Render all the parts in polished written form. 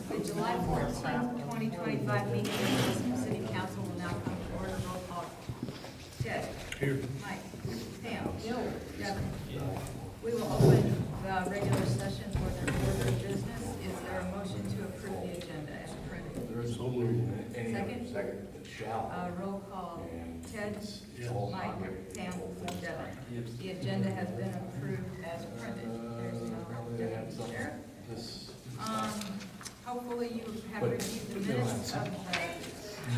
The July 14th, 2025 meeting of the Liscomb City Council will now come to order. Roll call. Ted. Here. Mike. Pam. Devin. We will open the regular session for the order of business. Is there a motion to approve the agenda as printed? There is so moved. Second? Second. It shall. Roll call. Ted. Yes. Mike. Pam. Devin. The agenda has been approved as printed. There's no deputy sheriff. Hopefully you have reviewed the minutes of the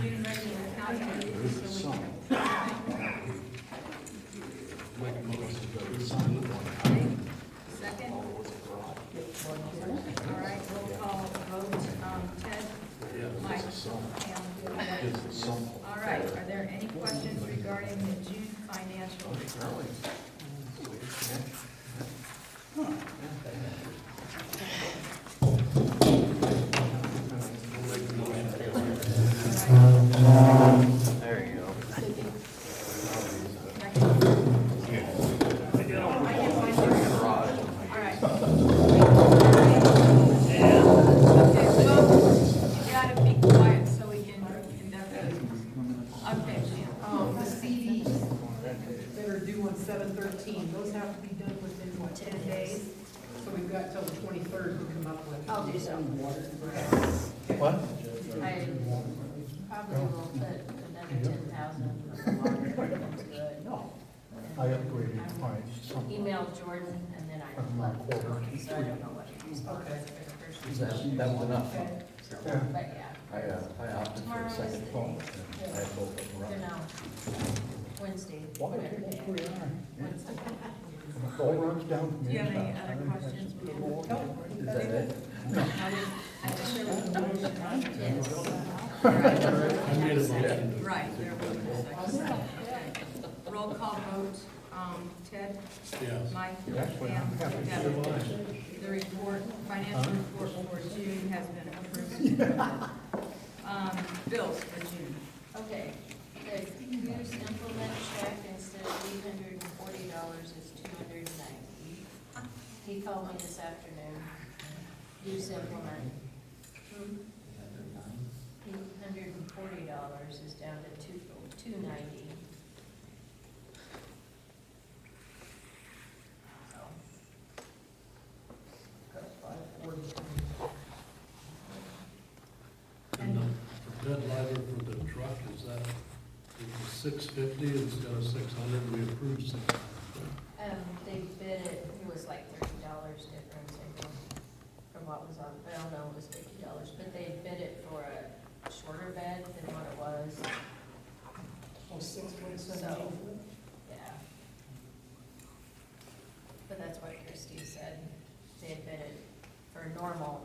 June regular council meeting, so we can. Make a motion to sign the one. Okay. Second? All right, roll call vote. Ted? Yes. Mike? Pam? All right, are there any questions regarding the June financial? There you go. All right. Okay, well, you gotta be quiet so we can conduct business. Okay, Jim. The CDs that are due on 7/13, those have to be done within, what, 10 days? So we've got till the 23rd to come up with. I'll do so. What? I probably will put another 10,000 for the water, that's good. No, I upgraded my some. Email Jordan and then I left, so I don't know what he's for Okay. the first. That was enough. Okay. But yeah, I opted for a second phone. I had both of them they're running. now Wednesday, Why whatever did day. they put it on? Wednesday. It all runs down to Do me. you have any other questions? Is that it? I think there was a motion. Yes. I made a motion to. Right, there was a second. Okay. Roll call vote. Ted? Yes. Mike? Actually, I'm Pam? happy. Devin? The report, financial report for June has been approved. Bills for June. Okay, the use implement check instead of $840 is $290. He called me this afternoon. Use implement. $840 is down to $290. So, And the bed lighter for the truck, is that, it was 650 instead of 600, we approved 600. They bid it, it was like $30 difference, I think, from what was on, well, no, it was $50, but they bid it for a shorter bed than what it was, Oh, 6.7. so, yeah. But that's what Christie said, they had bid it for a normal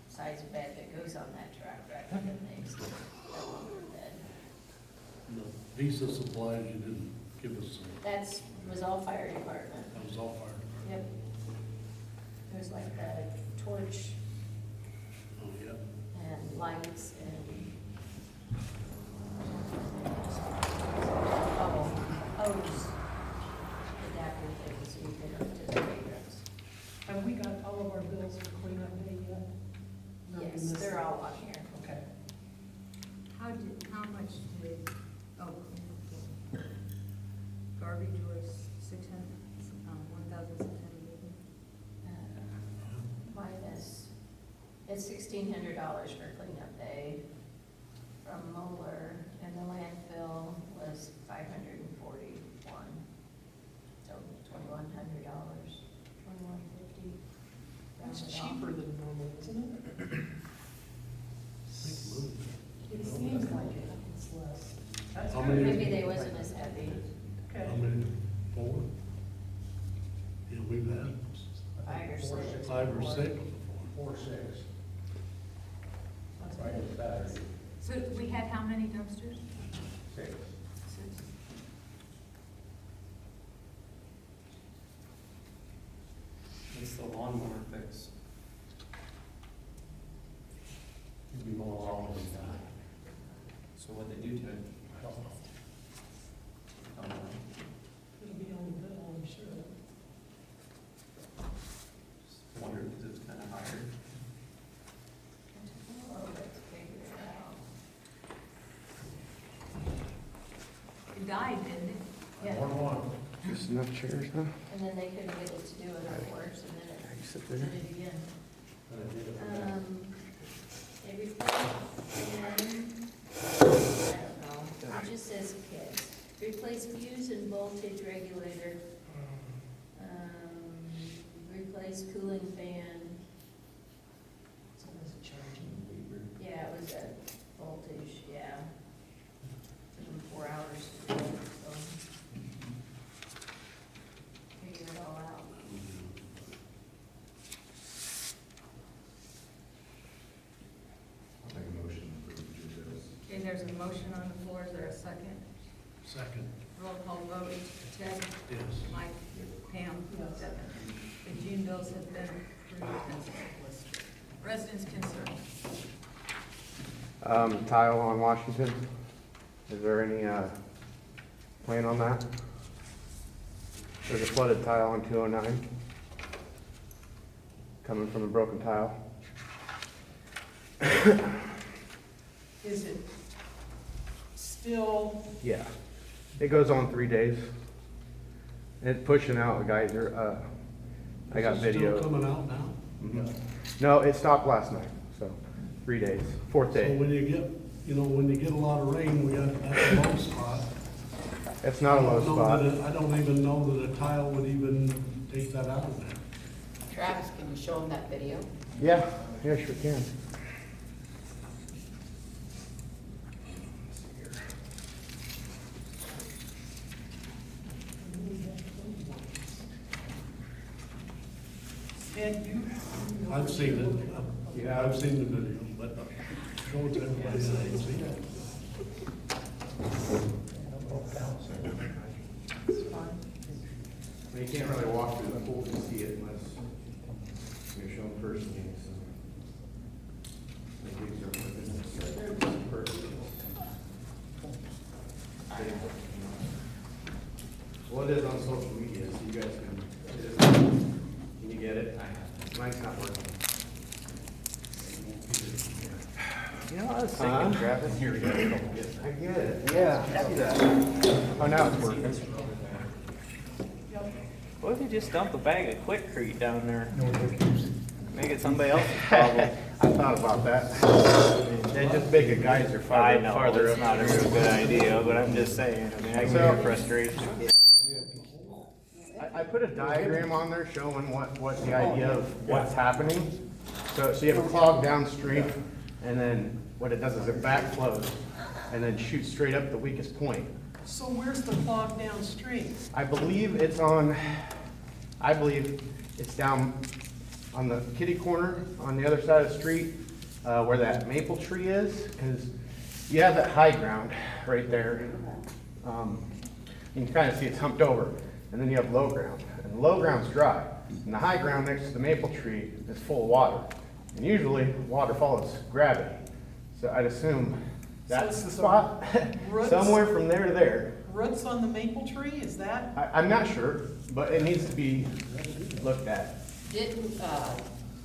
size bed that goes on that truck, rather than the longer bed. And the Visa supplies, you didn't give us some, That's, was all fire department. that was all fire department. Yep. It was like the torch Oh, yeah. and lights and hose, adapter things, so you can hook to the vagrants. Have we got all of our bills for cleanup day yet? No, we Yes, missed they're it. all on here. Okay. How much did, garbage was 600, 1,680? Minus, it's $1,600 for cleanup day from Moeller, and the landfill was $541. So $2,100, $2,150. That's cheaper than normal, isn't it? Make a move. It seems like it. It's less. That's How good. many- Maybe they wasn't as heavy. Okay. How many? 4? Yeah, we've had 5 or 6. 5 or 6 before. 4, 6. That's Right, good. it's better. So we had how many dumpsters? 6. 6. It's the lawnmower fix. You'd be more wrong than that. So what they do to it? It'll be on the bill, I'm sure. Just wondered because it was kind of higher. died, didn't it? Yeah, Just enough chairs, huh? and then they couldn't get it to do it, of course, and then You it sit did there. it again. They replaced, I don't know, it just says kids. Replace fuse and voltage regulator. Replace cooling fan. So there's a charging. Yeah, it was at voltage, yeah. Took them 4 hours to do it, so. Figure it all out. Make a motion to approve the bills. Okay, there's a motion on the floor, is there a second? Second, Roll call vote, Ted, yes. Mike, Pam, Yes. Devin. The June bills have been approved as listed. Residents' concern. Tile on Washington, is there any, plan on that? There's a flooded tile on 209, coming from a broken tile. Is it still, Yeah, it goes on 3 days. It's pushing out a geyser, I got Is it video. still coming out now? Mhm. No, it stopped last night, so 3 days, fourth So day. when you get, when you get a lot of rain, we got that low spot. It's not a low I don't know spot. that I don't even know that a tile would even take that out of there. Travis, can you show him that video? Yeah, sure can. Ed, you? I've seen it. Yeah, I've seen the video, but show it to everybody that ain't seen it. You can't really walk through the pool to see it unless you're shown personally, so. Well, it is on social media, so you guys can you get it? Mine's not working. You know, I was thinking, Travis. Here we go. I get it, yeah, I see that. Oh, now it's working. What if you just dump a bag of Quickcrete down there? Make it somebody else's problem. I thought about that. They just make a geyser I farther, know, farther it's up. not a real good idea, but I'm just saying, I mean, I can hear frustration. I put a diagram on there showing what the idea of what's happening. So you have a clog downstream, and then what it does is it backflows, and then shoots straight up the weakest point. So where's the clog downstream? I believe it's down on the kitty corner on the other side of the street, where that maple tree is, because you have that high ground right there. You can kind of see it's humped over, and then you have low ground, and the low ground's dry, and the high ground next to the maple tree is full of water. And usually, water follows gravity, so I'd assume that's the spot, roots? somewhere from there to there. Roots on the maple tree, is that? I'm not sure, but it needs to be looked at. Didn't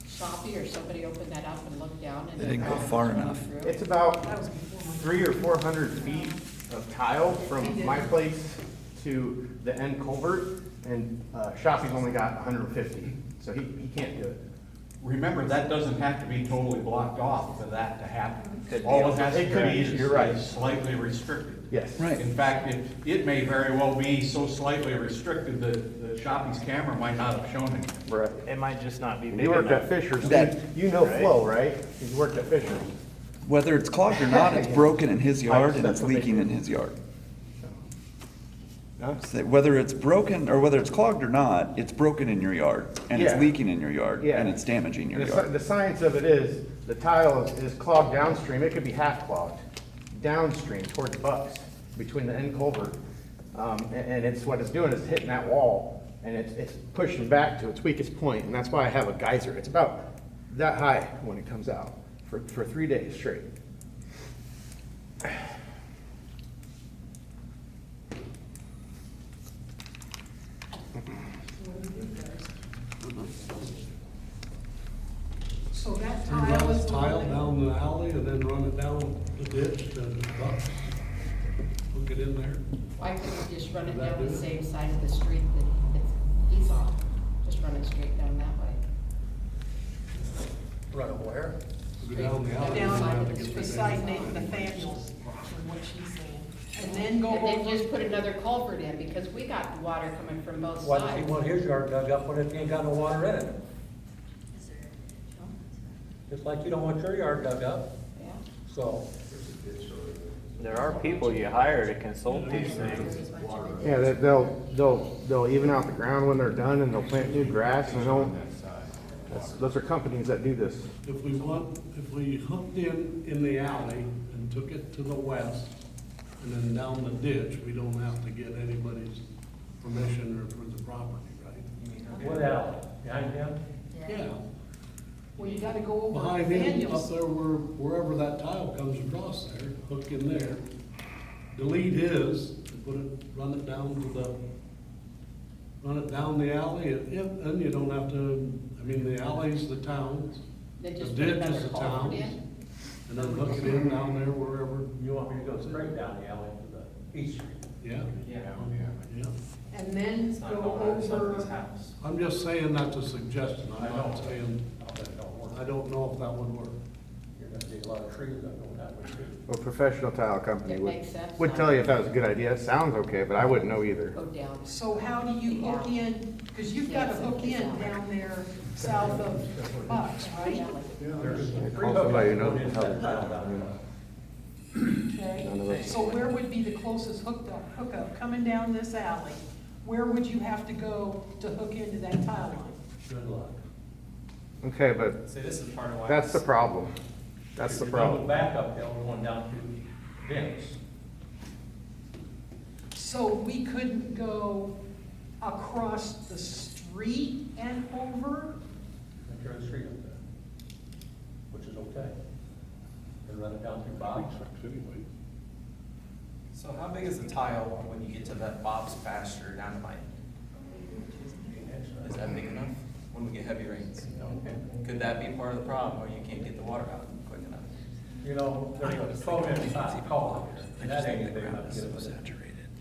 Shopee or somebody open that up and look down and? They didn't go far enough. It's about That was before my. 300 or 400 feet of tile from my place to the end culvert, and Shopee's only got 150, so he can't do it. Remember, that doesn't have to be totally blocked off for that to happen. Could be. All it has to It could be be, is you're right. slightly restricted. Yes. Right. In fact, it may very well be so slightly restricted that the Shopee's camera might not have shown it. Right. It might just not be big You worked at enough. Fisher's, That- you know Right. Flo, right? You worked at Fisher's. Whether it's clogged or not, it's broken in his yard and That's it's what they leaking do. in his yard. Huh? So whether it's broken or whether it's clogged or not, it's broken in your yard and it's Yeah. leaking in your yard Yeah. and it's damaging your The yard. the science of it is, the tile is clogged downstream, it could be half clogged, downstream towards Bucks, between the end culvert. And it's, what it's doing is hitting that wall, and it's pushing back to its weakest point, and that's why I have a geyser. It's about that high when it comes out, for 3 days straight. So that You run tile is the the tile one down the alley and then run it down the ditch to Bucks. hook it in there? Why couldn't you just run it Would that down the do it? same side of the street that he's on? Just run it straight down that way. Right where? Go down the alley. Down and have to like get the beside damn- Nathan Nathaniel's, is what she's saying. And then go And then over. just put another culvert in, because we got water coming from both Why does he sides. want his yard dug up when it ain't got no water in it? Just like you don't want your yard dug up, Yeah. so. There are people you hire to consult these things. Yeah, they'll even out the ground when they're done, and they'll plant new grass, and those are companies that do this. If we hooked in the alley and took it to the west and then down the ditch, we don't have to get anybody's permission or for the property, right? What alley? Behind him? Yeah. Well, you gotta go over Behind him, up Nathaniel's. there wherever that tile comes across there, hook in there, delete his, and run it down the alley, and you don't have to, I mean, the alley's the town's, Then the just put ditch another is the culvert town's, in. and then hook it in down there wherever, You want me to go straight down the alley to the east street? yeah. Yeah. And then go over, I'm just saying that's a suggestion, I I'm know. not saying, I'll bet it don't work. I don't know if that would work. You're gonna dig a lot of trees up going that way too. A professional tile company It would, makes sense. would tell you if that was a good idea. It sounds okay, but I wouldn't know either. Go down. so how do you hook in, because you've gotta hook in down there south of Bucks, right? Call somebody who knows how to Tile down Okay, None of us. so where would be the closest hookup? Coming down this alley, where would you have to go to hook into that tile line? Good luck. Okay, but See, this is part of why. that's the problem. That's the If you're done with problem. backup, they'll going down to Vince. So we couldn't go across the street and over? Enter the street up there, which is okay. And run it down through Bob's. Anyway. So how big is the tile when you get to that Bob's pasture down to mine? Is that big enough when we get heavy rains? Could that be part of the problem, or you can't get the water out quick enough? You know, there's a 12-inch call here, and that ain't big enough to get it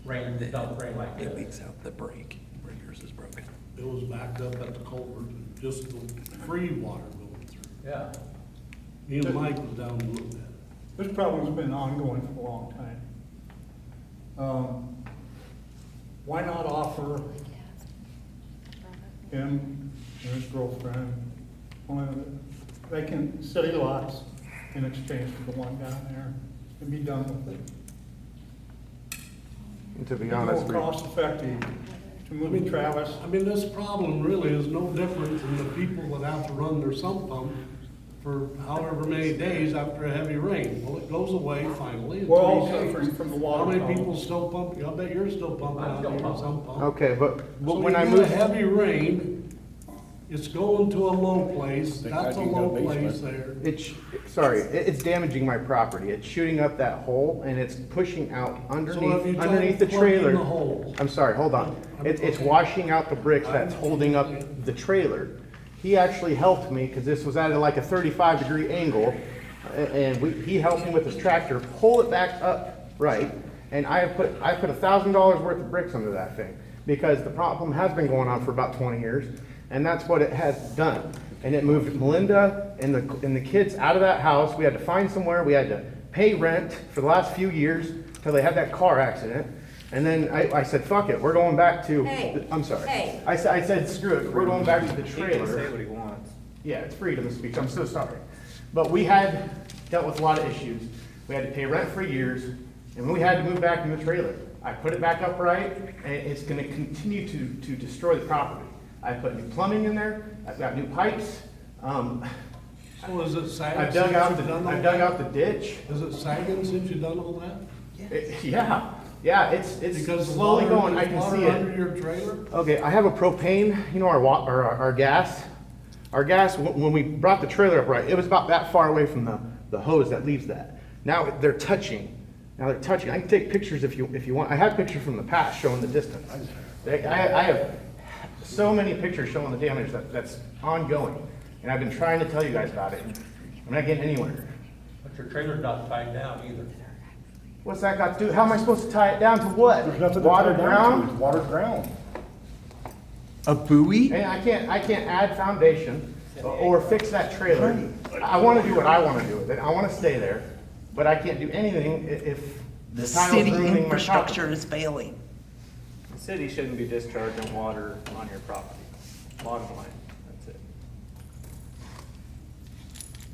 rain, dump rain like It this. leaks out the break where yours is broken. It was backed up at the culvert, just the free water going through. Yeah. Me and Mike was down and looked at it. This problem's been ongoing for a long time. Why not offer him and his girlfriend vacant city lots in exchange for the one down there and be done with it? And to be It's honest, more cost effective to move Travis. I mean, this problem really is no different than the people that have to run their sump pump for however many days after a heavy rain. Well, it goes away finally. in We're all 3 days. suffering from the water How many problem. people still pumping? I bet you're still pumping I'm out still of your pumping. sump pump. okay, but So when I you get a moved, heavy rain, it's going to a low place, that's a low place there. it's damaging my property. It's shooting up that hole and it's pushing out So have you underneath tried the plugging trailer. the hole? I'm sorry, hold on. It's Okay. washing out the bricks that's holding up the trailer. He actually helped me, because this was at like a 35-degree angle, and he helped me with his tractor, pull it back up right, and I put $1,000 worth of bricks under that thing, because the problem has been going on for about 20 years, and that's what it has done. And it moved Melinda and the kids out of that house. We had to find somewhere, we had to pay rent for the last few years, till they had that car accident. And then I said, fuck it, we're going back to, Hey, I'm sorry. hey. I said, screw it, we're going back to the He can trailer. say what he wants. Yeah, it's freedom of speech, I'm so sorry. But we had dealt with a lot of issues. We had to pay rent for years, and we had to move back in the trailer. I put it back upright, and it's gonna continue to destroy the property. I put new plumbing in there, I've got new pipes, So is it sagging? I've dug out since you've done all I've dug that? out the ditch. Is it sagging since you've done all that? Yeah, it's Because the slowly water- going, I there's can water see it. under your trailer? Okay, I have a propane, you know, our gas. Our gas, when we brought the trailer up right, it was about that far away from the hose that leaves that. Now they're touching. I can take pictures if you want. I have pictures from the past showing the distance. I have so many pictures showing the damage that's ongoing. And I've been trying to tell you guys about it. I'm not getting anywhere. But your trailer's not tied down either. What's that got to do? How am I supposed to tie it down to what? There's nothing to Water tie down to, ground? it's water ground. A buoy? And I can't add foundation or fix that trailer. I wanna do what I wanna do with it. I wanna stay there, but I can't do anything if The the tile's city ruining my infrastructure property. is failing. The city shouldn't be discharging water on your property. Bottom line, that's it.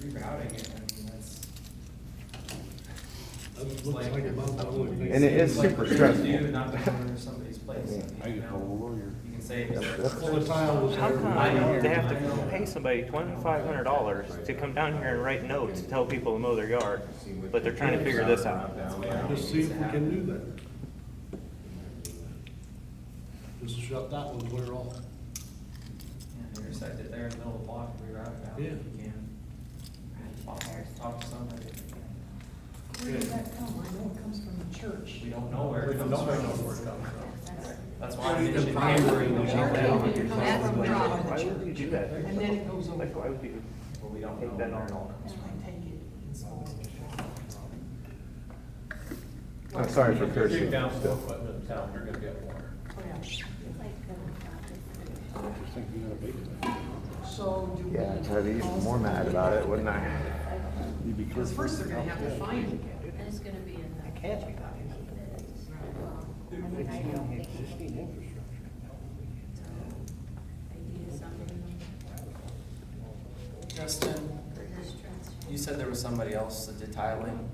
Rerouting it, I mean, that's. That looks like about the only thing. And it is Like, super what you stressful. do, not to come under somebody's place. I You just call a know, lawyer. you can say. Well, the tile was How there. come they have to pay somebody $2,500 to come down here and write notes to tell people to mow their yard, but they're trying to figure this out? Just see if we can do that. Just shut that one clear off. Yeah, intersect it there in the middle of the block, and reroute it out if Yeah. you can. Talk to somebody. Where does that come? I know it comes from the church. We don't know where We it don't comes know from. where it comes from. That's why You it can should find be it every in the week. church. It comes That's from the the problem. Why would you do that? And then it goes over. Like, why would you Well, we don't know take that where it on? all comes from. I take it. I'm sorry for If you cursing. dig down 4 foot in the town, you're gonna get water. Oh, yeah. I just think you gotta bake it. So do we? Yeah, I'd be even more mad about it, wouldn't I? You'd be Because careful. first they're gonna have to find it. And it's gonna be in the. It can't be. Justin, you said there was somebody else that did tiling?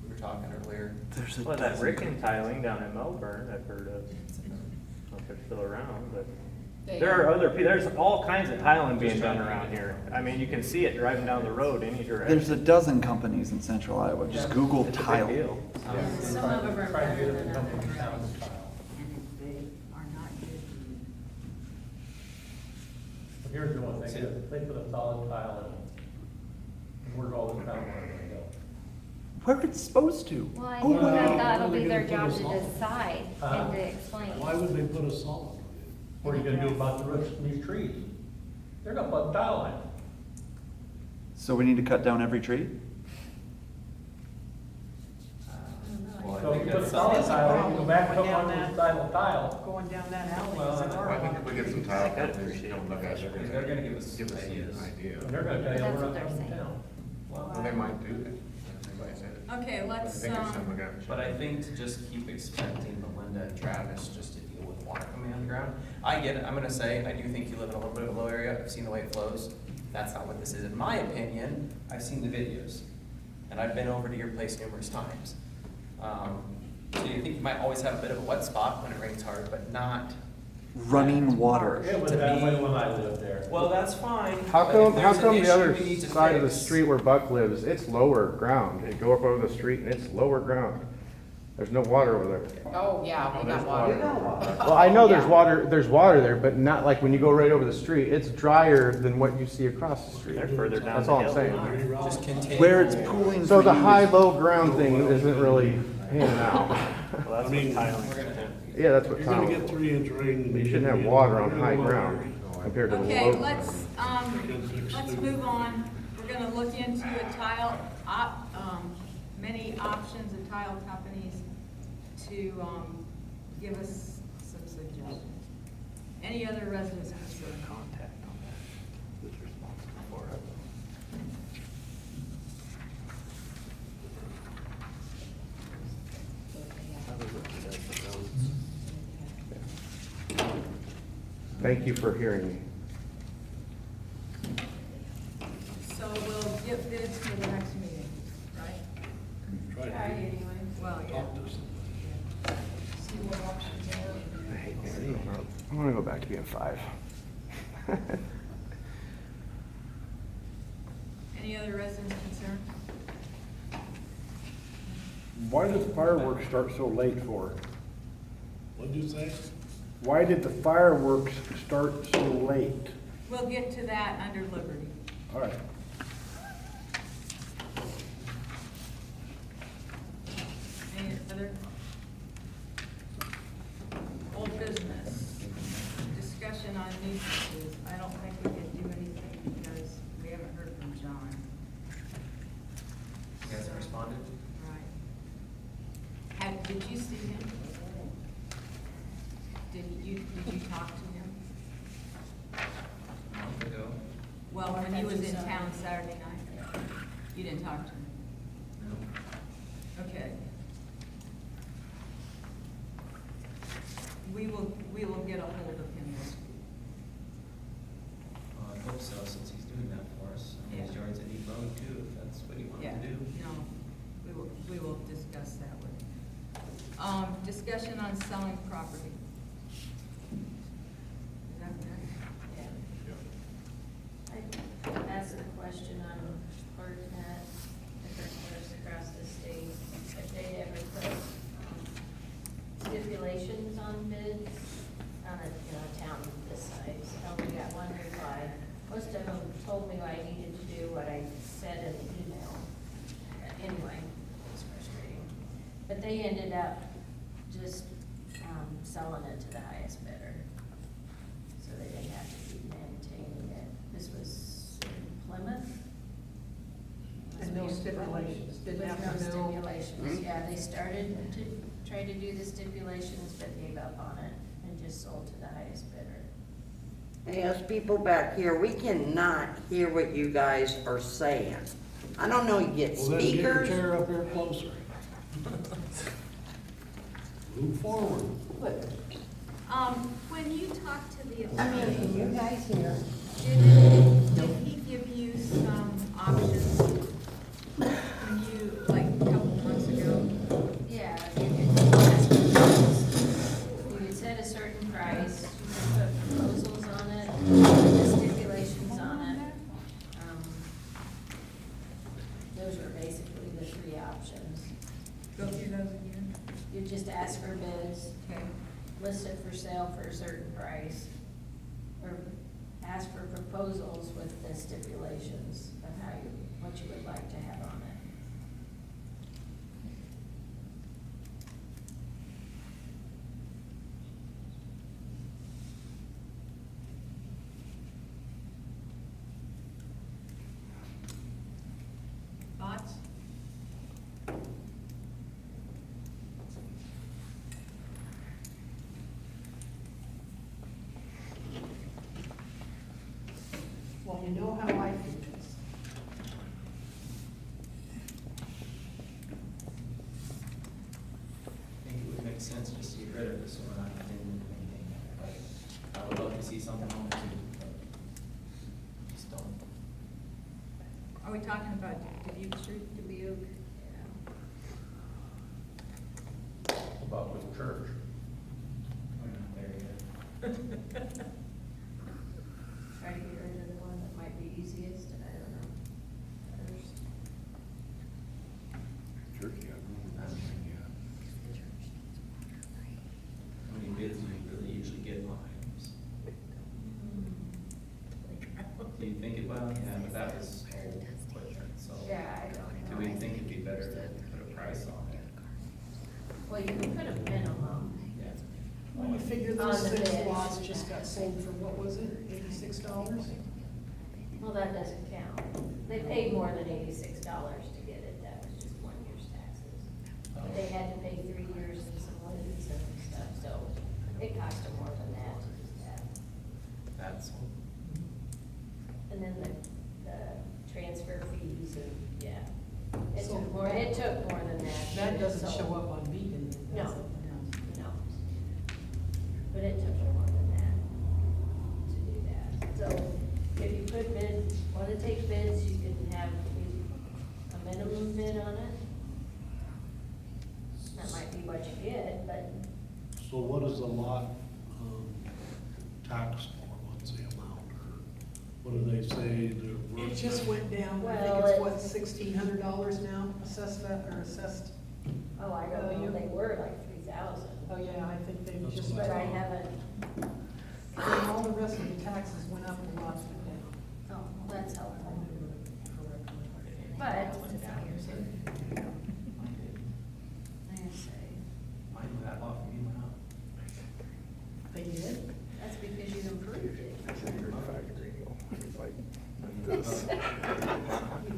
We were talking earlier. There's a Well, that dozen. Rick and tiling down in Melbourne, I've heard of. I don't know if they're still around, but They there are other, there's all kinds of tiling being done around here. I mean, you can see it driving down the road any direction. There's a dozen companies in central Iowa. Just Google It's a big tile. deal. Some of them are Try to get better it to than come from others. town style. They are not good. But here's the one thing, they put a solid tile in. And where's all the town water gonna go? Where it's supposed to. Well, I Oh, think wow. that that'll Why are be they their gonna job put to us off? decide and to explain. Why would they put a solid? What are you gonna do about the roots of these trees? They're gonna put tile in. So we need to cut down every tree? Well, I So think you put that's solid something. tile, in, you go back and hook Down on that- this tile. Going down that alley. Well, is it I our I think water? if we get some tile companies to come look at it, They're gonna give us give us ideas. an idea. And they're gonna tell you That's we're what not they're coming to saying. town. Well, they might do that. Everybody said it. Okay, I let's, think it's something we gotta check. But I think to just keep expecting Melinda and Travis just to deal with water coming on the ground. I get it, I'm gonna say, I do think you live in a little bit of a low area, I've seen the way it flows. That's not what this is, in my opinion, I've seen the videos. And I've been over to your place numerous times. So you think you might always have a bit of a wet spot when it rains hard, but not, Running water. It was To that me- way when I lived there. well, that's fine. How but come, if how there's an come the issue other we need to side of the fix- street where Buck lives, it's lower ground? They go up over the street and it's lower ground. There's no water over there. Oh, yeah, we got water. Well, I know there's Yeah. water there, but not like when you go right over the street. It's drier than what you see across the street. They're further down That's the all I'm hill. saying. Just continue. Where it's pooling So for the use. high-low ground thing isn't really panning out. Well, that's I what mean- tiling We're is. gonna- Yeah, that's what You're gonna get tile, 3-inch rain. you shouldn't have water on high ground compared to the okay, low. let's move on. We're gonna look into a tile, many options of tile companies to, give us some suggestions. Any other residents concerned? Contact on that. Who's responsible for it? Thank you for hearing me. So we'll get bids for the next meeting, right? Try to anyway. Well, yeah. talk to somebody. See what options are. I hate Mary. I wanna go back to being 5. Any other residents concerned? Why does fireworks start so late for? What'd you say? Why did the fireworks start so late? We'll get to that under Liberty. All right. Any other? Old business, discussion on nuisances. I don't think we can do anything because we haven't heard from John. You guys have responded? Right. Did you see him? Did you talk to him? A month ago. Well, when he was in town Saturday night? You didn't talk to him? No. Okay. We will get a hold of him this week. I hope so, since he's doing that for us. I mean, his Yeah. yards that need mowed too, if that's what he Yeah, wanted to do. no, we will discuss that with him. Discussion on selling property. Is that next? Yeah. I asked a question on ClerkNet, different clerks across the state, if they ever put stipulations on bids on a town this size. I only got one reply. Most of them told me what I needed to do, what I said in the email. Anyway, it was frustrating. But they ended up just selling it to the highest bidder. So they didn't have to keep maintaining it. This was in Plymouth. And no stipulations, didn't have No to know. stipulations, yeah, they started to try to do the stipulations, but gave up on it and just sold to the highest bidder. Hey, us people back here, we cannot hear what you guys are saying. I don't know, you get Well, then get your speakers. chair up here closer. Move forward. When you talk to the I mean, attorney, can you guys hear? did he give you some options when you, like, a couple months ago? Yeah, you could set a certain price, you could put proposals on it, the stipulations on it. Those were basically the three options. Go through those again? You just ask for bids, Okay. list it for sale for a certain price, or ask for proposals with the stipulations of how you, what you would like to have on it. Thoughts? Well, you know how I feel. I think it would make sense just to get rid of this so we're not continuing anything. But I would love to see something on it too, but just don't. Are we talking about Dubuque Street? Dubuque, About with church. We're not there yet. try to get rid of the one that might be easiest, I don't know. First. How many bids do you really usually get on items? Do you think about, yeah, but that was old equipment, so. Yeah, I don't Do know. we think it'd be better to put a price on it? Well, you can put a minimum. Yeah. Well, you figure On those the 6 bid. lots just got sold for, what was it, $86? Well, that doesn't count. They paid more than $86 to get it, that was just 1 year's taxes. But they had to pay 3 years and some liens and stuff, so it cost them more than that to do that. That's, And then the transfer fees and, yeah. It So took more than that. That doesn't So- show up on Beacon. No. does it? No. But it took more than that to do that. So if you put bids, wanna take bids, you can have a minimum bid on it. That might be what you get, but So what is the lot, tax for? What's the amount? Or what do they say they're worth? It just went down, I Well, think it's it- what, $1,600 now, assessed assessed? oh, I don't know, value? they were like 3,000. Oh, yeah, I think they That's just. what But I thought. haven't, And all the rest of the taxes went up and lots went down. oh, well, that's helpful. But, I say, mine with that lot for me went up. They did? that's because you improved it. You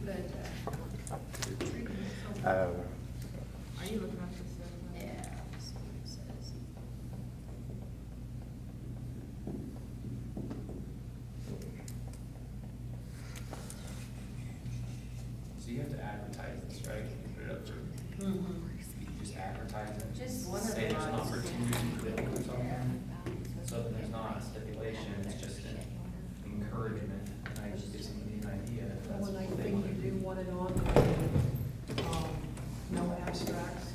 could, Uh, Are you looking up this? yeah. you have to advertise this, right? You put it up for, you just advertise it. Just one of Say the there's an ones. opportunity to build or something. So that there's not a stipulation, it's just an encouragement, and I just give somebody an idea. if that's Well, and I what they think wanna you do. do want it on, no abstracts.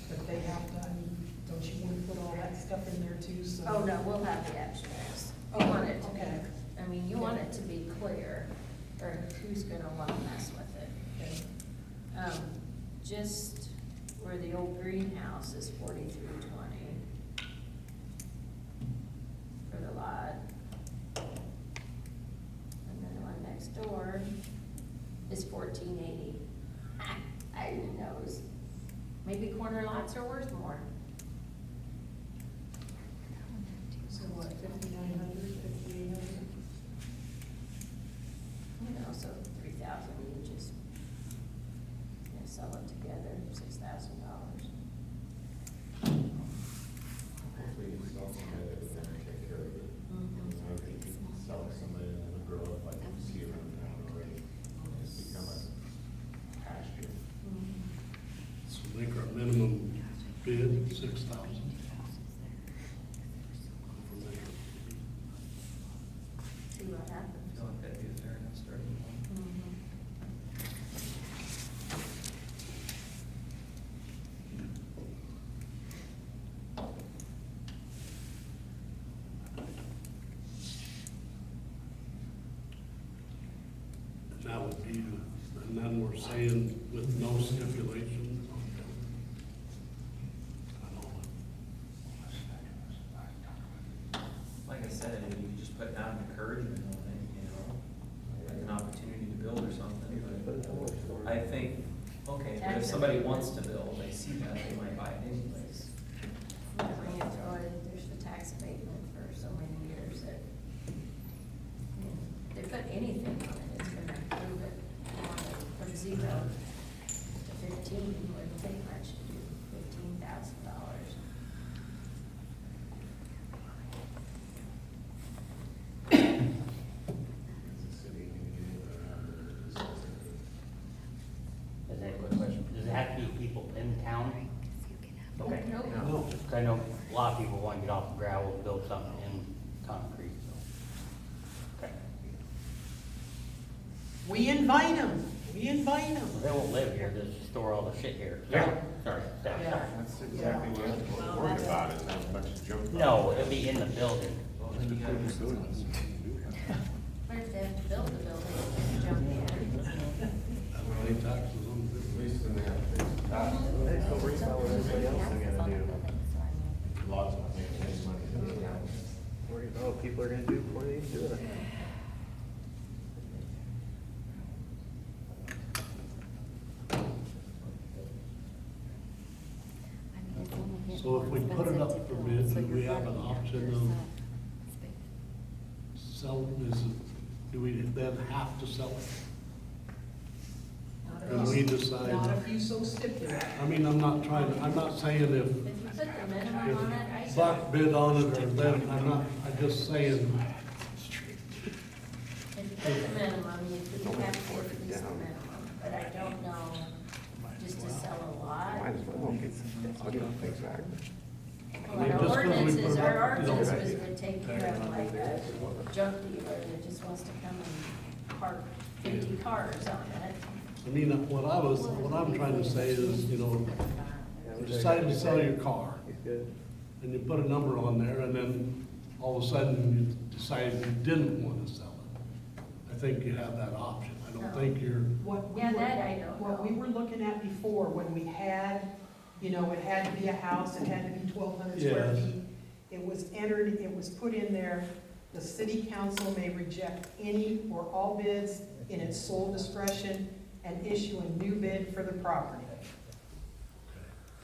But they have to, I mean, don't you want to put all that stuff in there too, so? Oh, no, we'll have the abstracts. Oh, You want it to be, okay. I mean, you want it to be clear, or who's gonna wanna mess with it. Okay. Just where the old greenhouse is 4320 for the lot. And then the one next door is 1480. Who knows? Maybe corner lots are worth more. So what, 5,900, 5,800? You know, so 3,000 each is, you know, sell it together, $6,000. Hopefully you sell somebody that would never take care of it. Mhm. You know, if you sell somebody and it'll grow up like you see around town already. It's become a pasture. So make our minimum bid 6,000. See what I happens. feel like that'd be a fair enough starting point. And that would be, and then we're saying with no stipulations on it. I don't know. Like I said, if you could just put down encouragement on it, you know, like an opportunity to build or something, but I think, okay, but if somebody wants to build, they see that, they might buy it anyways. When you throw it, there's the tax abatement for so many years that, you know, they put anything on it, it's gonna improve it. From 0 to 15, wouldn't take much to do $15,000. Does it have to be people in town? Okay. Nope. No. 'Cause I know a lot of people want to get off the gravel and build something in concrete, so. Okay. We invite them, we invite them. Well, they won't live here, they just store all the shit here. Yeah. Sorry, sorry. Yeah. That's exactly what I'm worried about, is not a bunch of junk. No, it'll be in the building. Well, then you gotta just- But if they have to build the building, they can jump in. Pay taxes on it. At least in that, They still worry about what everybody else is gonna do. lots of making money. Worry about what people are gonna do before they even do it. So if we put it up for bid, do we have an option of sell, do we then have to sell it? Can we decide? Not if you so stipulate. I mean, I'm not saying If you put the minimum on it, I if say. Buck bid on it or them, I'm just saying, If you put the minimum, you have to at least the minimum, but I don't know, just to sell a lot. Might as well get, I'll get off things back. Well, I mean, our just 'cause we ordinances, put it our up, you know, ordinances would take care of like a junk dealer that just wants to come and park 50 cars on it. I mean, what I'm trying to say is, you know, you decide to sell your car, He's good. and you put a number on there, and then all of a sudden you decide you didn't want to sell it. I think you have that option. I don't think you're, What we Yeah, were- that I don't What know. we were looking at before, when we had, you know, it had to be a house, it had to be 1,200 square Yes. feet. It was entered, it was put in there, the city council may reject any or all bids in its sole discretion and issue a new bid for the property.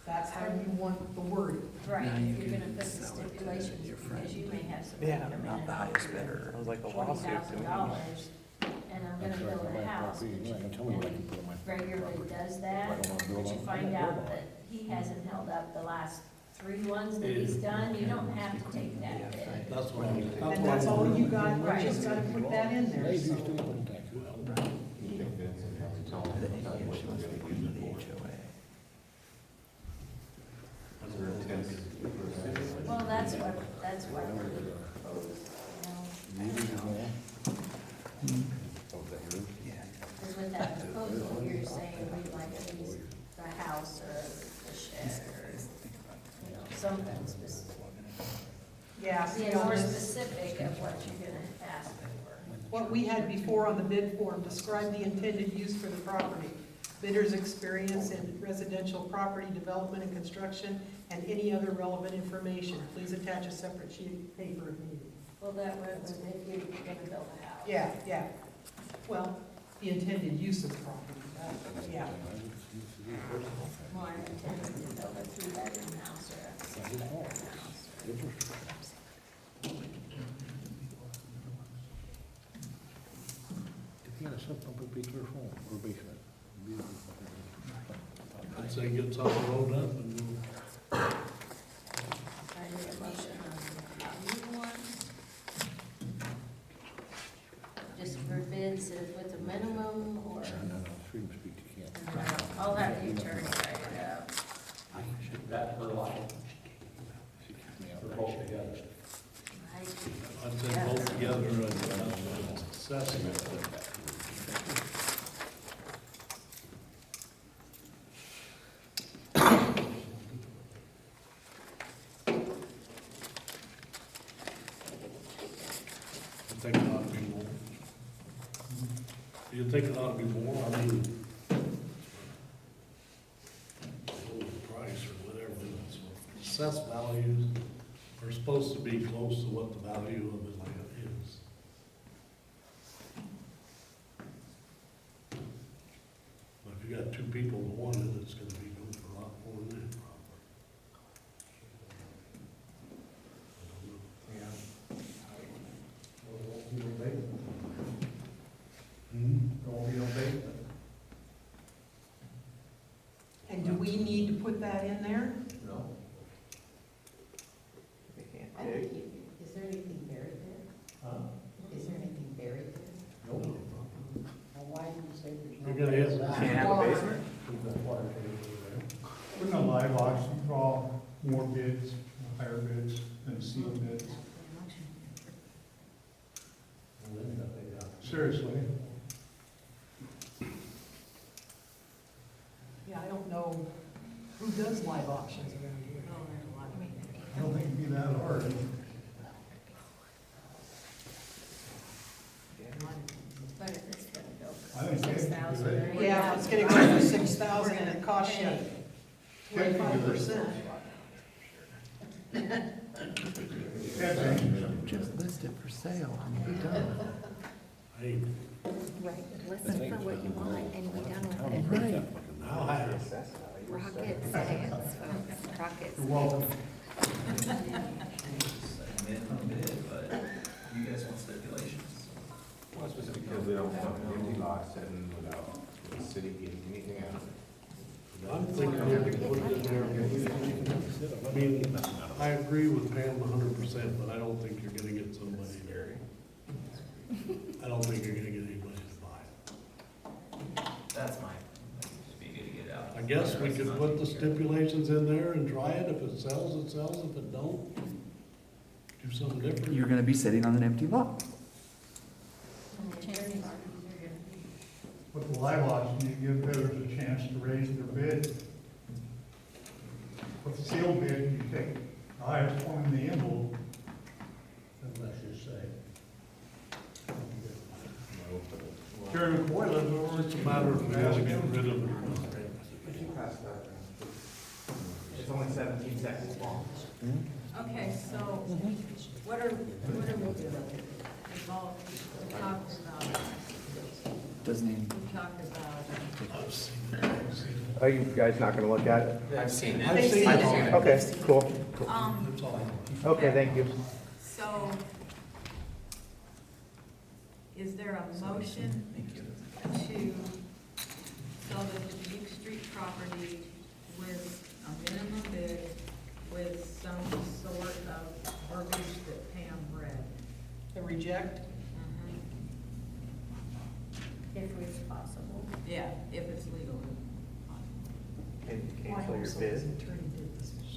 That's how you want the wording. Right, if you're gonna put the stipulations, because you may have somebody Yeah, come in not and the highest offer bidder. It was like a lawsuit. $20,000, and I'm gonna build a house, and regularly does that, but you find out that he hasn't held up the last 3 ones that he's done, you don't have to take that bid. that's what I'm. And that's all you got, you just gotta put that in there, so. You think Vincent that proposal, you're saying we'd like at least a house or a shed or, you know, something specific. Yeah. Be more specific of what you're gonna ask for. What we had before on the bid form, describe the intended use for the property, bidder's experience in residential property development and construction, and any other relevant information. Please attach a separate sheet of paper if needed. Well, that was if you're gonna build a house. Yeah, yeah. Well, the intended use of the property, yeah. Well, I'm intending to build a three-bedroom house or a six-bedroom house. I'd say get something rolled up and we'll. I need a motion on the new ones. Just for bids with a minimum or? I'll have the attorney write it up. That per lot. For both together. I'd say both together and assessment. I think it ought to be more. Do you think it ought to be more? I mean, price or whatever, assessed values are supposed to be close to what the value of the land is. But if you got two people that want it, it's gonna be going for a lot more than that probably. And do we need to put that in there? No. I think you, is there anything buried there? Is there anything buried there? No. Well, why do you say there's no? You're gonna hit. Can't have a basement? We're gonna live auction, draw more bids, higher bids, and sealed bids. Seriously. Yeah, I don't know who does live auctions around here. I don't think it'd be that hard. But if it's gonna go I for think 6,000. Yeah, if it's gonna go for 6,000 and it costs you Can't 25%. Just list it for sale and be done. Hey, Right, listen for what you want and be done with it. Right. I'll have it. Rocket science, folks, rocket You're welcome. Minimum bid, but you guys want stipulations. Because we don't want empty lots sitting without the city getting anything out of it. I'm thinking we could put it in there. I mean, I agree with Pam 100%, but I don't think you're gonna get somebody there. I don't think you're gonna get anybody to buy it. That's mine. Just be good to get it out. I guess we could put the stipulations in there and try it. If it sells, it sells. If it don't, do something different. You're gonna be sitting on an empty lot. With the live auction, you give bidders a chance to raise their bid. With the sealed bid, you take the highest one in the envelope. And let's just say. Jerry McCoy lives over. It's a matter of we gotta get rid of it or not. It's only 17 seconds long. Okay, so what are we doing? We've all talked about, Doesn't even. we talked about, Are you guys not gonna look at it? I've seen it. I've seen it. Okay, cool. That's all. Okay, thank you. so is there a motion to sell the Dubuque Street property with a minimum bid with some sort of verbiage that Pam read? The reject? If it's possible. Yeah, if it's legal. Can you cancel your bid?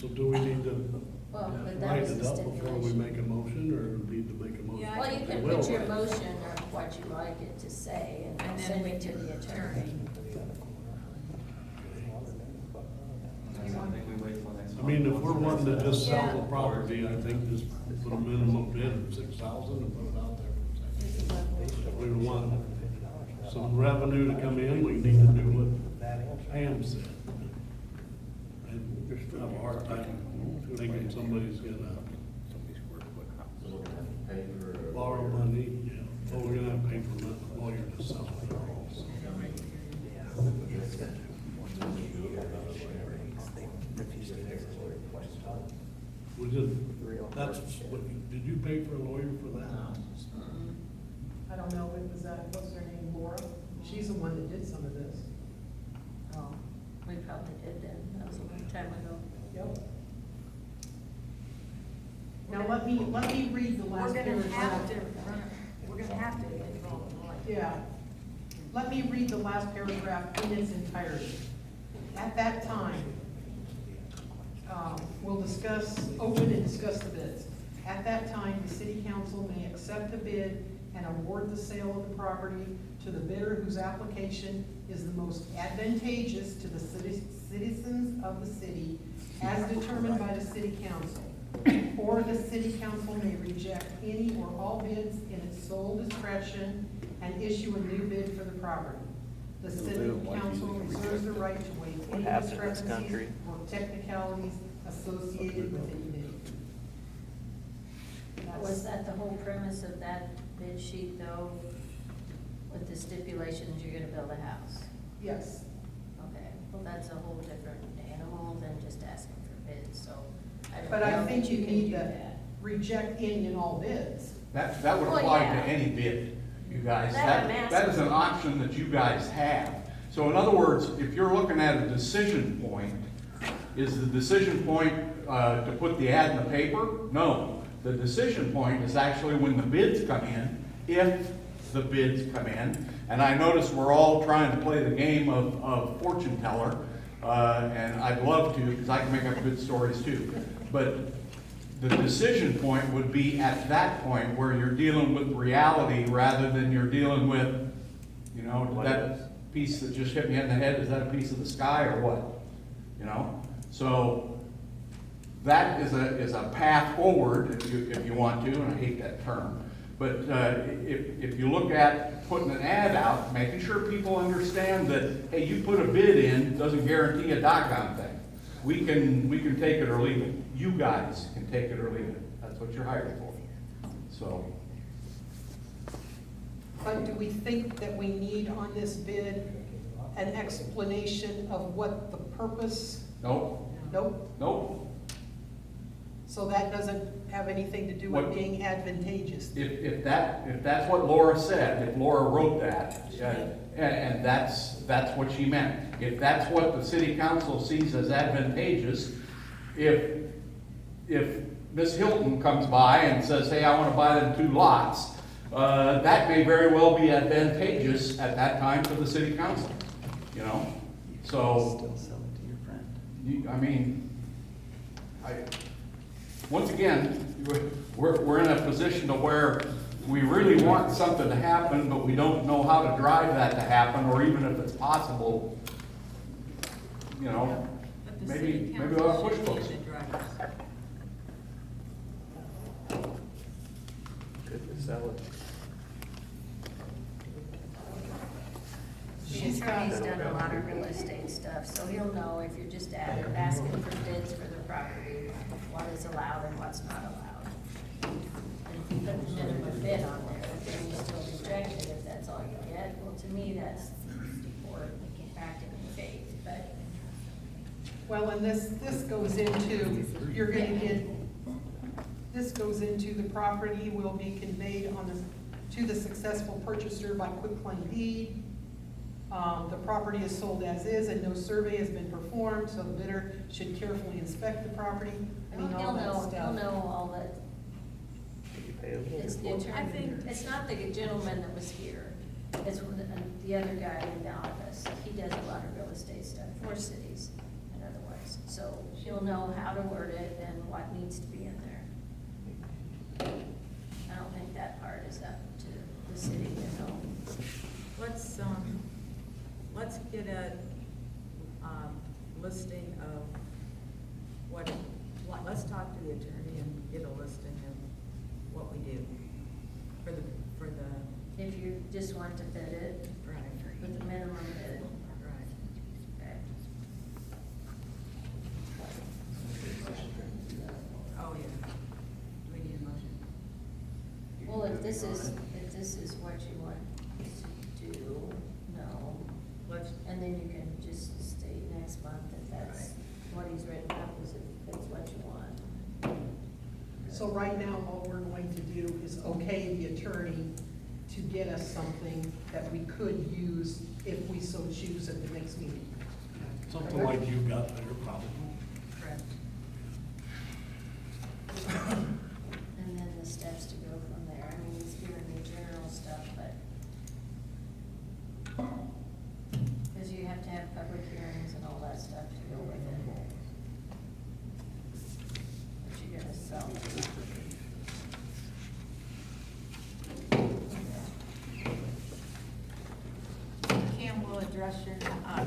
So do we need to Well, but that write was it the up before we stipulation. make a motion, or need to make a motion? Yeah, Well, you can We will put your write it. motion of what you like it to say, and And send it to the attorney. I think we wait till next I mean, if month. we're wanting to just sell the property, I think just put a minimum bid of 6,000 and put it out there for a second. If we want some revenue to come in, we need to do what Pam said. And have a hard time thinking somebody's gonna Pay for. borrow money, yeah, well, we're gonna have to pay for a lawyer to sell it. We did, that's, what, did you pay for a lawyer for that? I don't know, it was, what's her name, Laura? She's the one that did some of this. Oh, we probably did then, that was a long time ago. Yep. Now, let me read the last We're gonna have paragraph. to, we're gonna have to involve the lawyer. Yeah. Let me read the last paragraph in its entirety. At that time, we'll open and discuss the bids. At that time, the city council may accept the bid and award the sale of the property to the bidder whose application is the most advantageous to the citizens of the city as determined by the city council. Or the city council may reject any or all bids in its sole discretion and issue a new bid for the property. The city council reserves the right to waive any happened in this discrepancies country? or technicalities associated with any bid. Was that the whole premise of that bid sheet though, with the stipulations you're gonna build a house? Yes. Okay, well, that's a whole different animal than just asking for bids, so I don't know But I that think you can need do to that. reject any and all bids. That would Well, apply to yeah. any bid, you guys. That I'm That is asking. an option that you guys have. So in other words, if you're looking at a decision point, is the decision point to put the ad in the paper? No. The decision point is actually when the bids come in, if the bids come in. And I notice we're all trying to play the game of fortune teller, and I'd love to, because I can make up good stories too. But the decision point would be at that point where you're dealing with reality rather than you're dealing with, you know, that piece that just hit me in the head, is that a piece of the sky or what? You know? So that is a path forward if you want to, and I hate that term. But if you look at putting an ad out, making sure people understand that, hey, you put a bid in, doesn't guarantee a doggone thing. We can take it or leave it. You guys can take it or leave it. That's what you're hired for. So. But do we think that we need on this bid an explanation of what the purpose? Nope. Nope. Nope. So that doesn't have anything to do with What- being advantageous? If that's what Laura said, if Laura wrote that, and that's what she meant. If that's what the city council sees as advantageous, if Miss Hilton comes by and says, hey, I want to buy them 2 lots, that may very well be advantageous at that time to the city council, you know? So. Still sell it to your friend. I mean, once again, we're in a position to where we really want something to happen, but we don't know how to drive that to happen, or even if it's possible, you know, But the maybe city we'll council push should be those. the drivers. Good to sell it. The attorney's done a lot of real estate stuff, so he'll know if you're just asking for bids for the property, what is allowed and what's not allowed. And if you put the minimum bid on there, then you still reject it if that's all you get. Well, to me, that's for acting in faith, but Well, and this goes into, you're gonna get, this goes into the property will be conveyed to the successful purchaser by quitclaim deed. The property is sold as is and no survey has been performed, so the bidder should carefully inspect the property. I mean, all that he'll stuff. know all that. Did you pay a little It's bit the more? I attorney, think- it's not the gentleman that was here, it's the other guy in the office. He does a lot of real estate stuff for cities and otherwise, so he'll know how to word it and what needs to be in there. I don't think that part is up to the city to know. Let's, let's get a, listing of let's talk to the attorney and get a listing of what we do for the, If you just want to bid it right, with the minimum bid. right. Okay. Oh, yeah. Do we need a motion? Well, if this is what you want to do, no. Let's, And then you can just state next month if that's what he's written up, is if it's what you want. So right now, all we're going to do is okay the attorney to get us something that we could use if we so choose at the next meeting. Something like you got there, probably. correct. And then the steps to go from there. I mean, he's given me general stuff, but because you have to have public hearings and all that stuff to go with it. But you're gonna sell. Cam will address your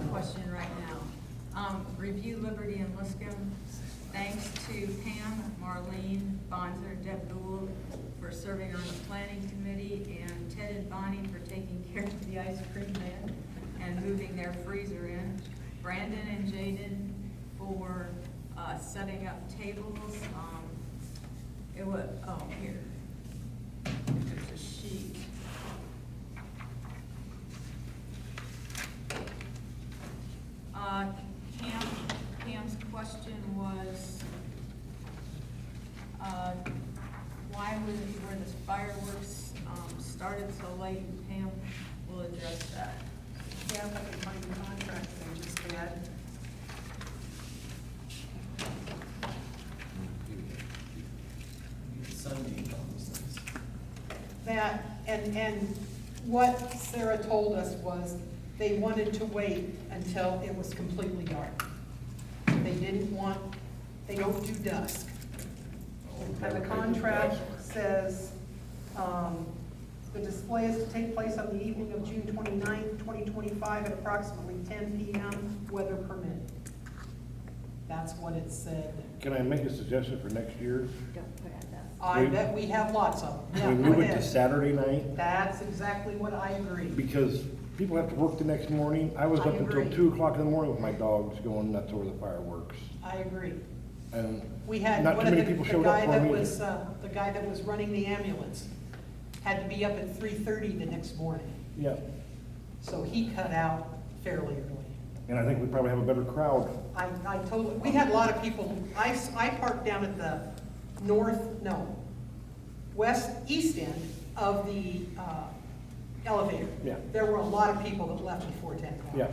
question right now. Review Liberty and Liscomb. Thanks to Pam, Marlene, Bonzer, Deb Gould for serving on the planning committee, and Ted and Bonnie for taking care of the ice cream man and moving their freezer in. Brandon and Jaden for setting up tables. It was, oh, here. There's a sheet. Cam's question was, why were the fireworks, started so late, and Pam will address that. Yeah, if I can find the contract that I just had. Sunday, on these things. That, and what Sarah told us was they wanted to wait until it was completely dark. They didn't want, they don't do dusk. And the contract says, the display is to take place on the evening of June 29th, 2025 at approximately 10 p.m., weather permitting. That's what it said. Can I make a suggestion for next year? Don't put out that. I bet we have lots of them. We Yeah, go move it to ahead. Saturday night, That's exactly what I agree. because people have to work the next morning. I was I up until agree. 2 o'clock in the morning with my dogs going nuts over the fireworks. I agree. And We had, not one too of many the, people the showed up guy for that me. was, the guy that was running the ambulance had to be up at 3:30 the next morning. Yeah, So he cut out fairly early. and I think we probably have a better crowd. I told, we had a lot of people, I parked down at the east end of the elevator. Yeah. There were a lot of people that left before 10 o'clock. Yeah.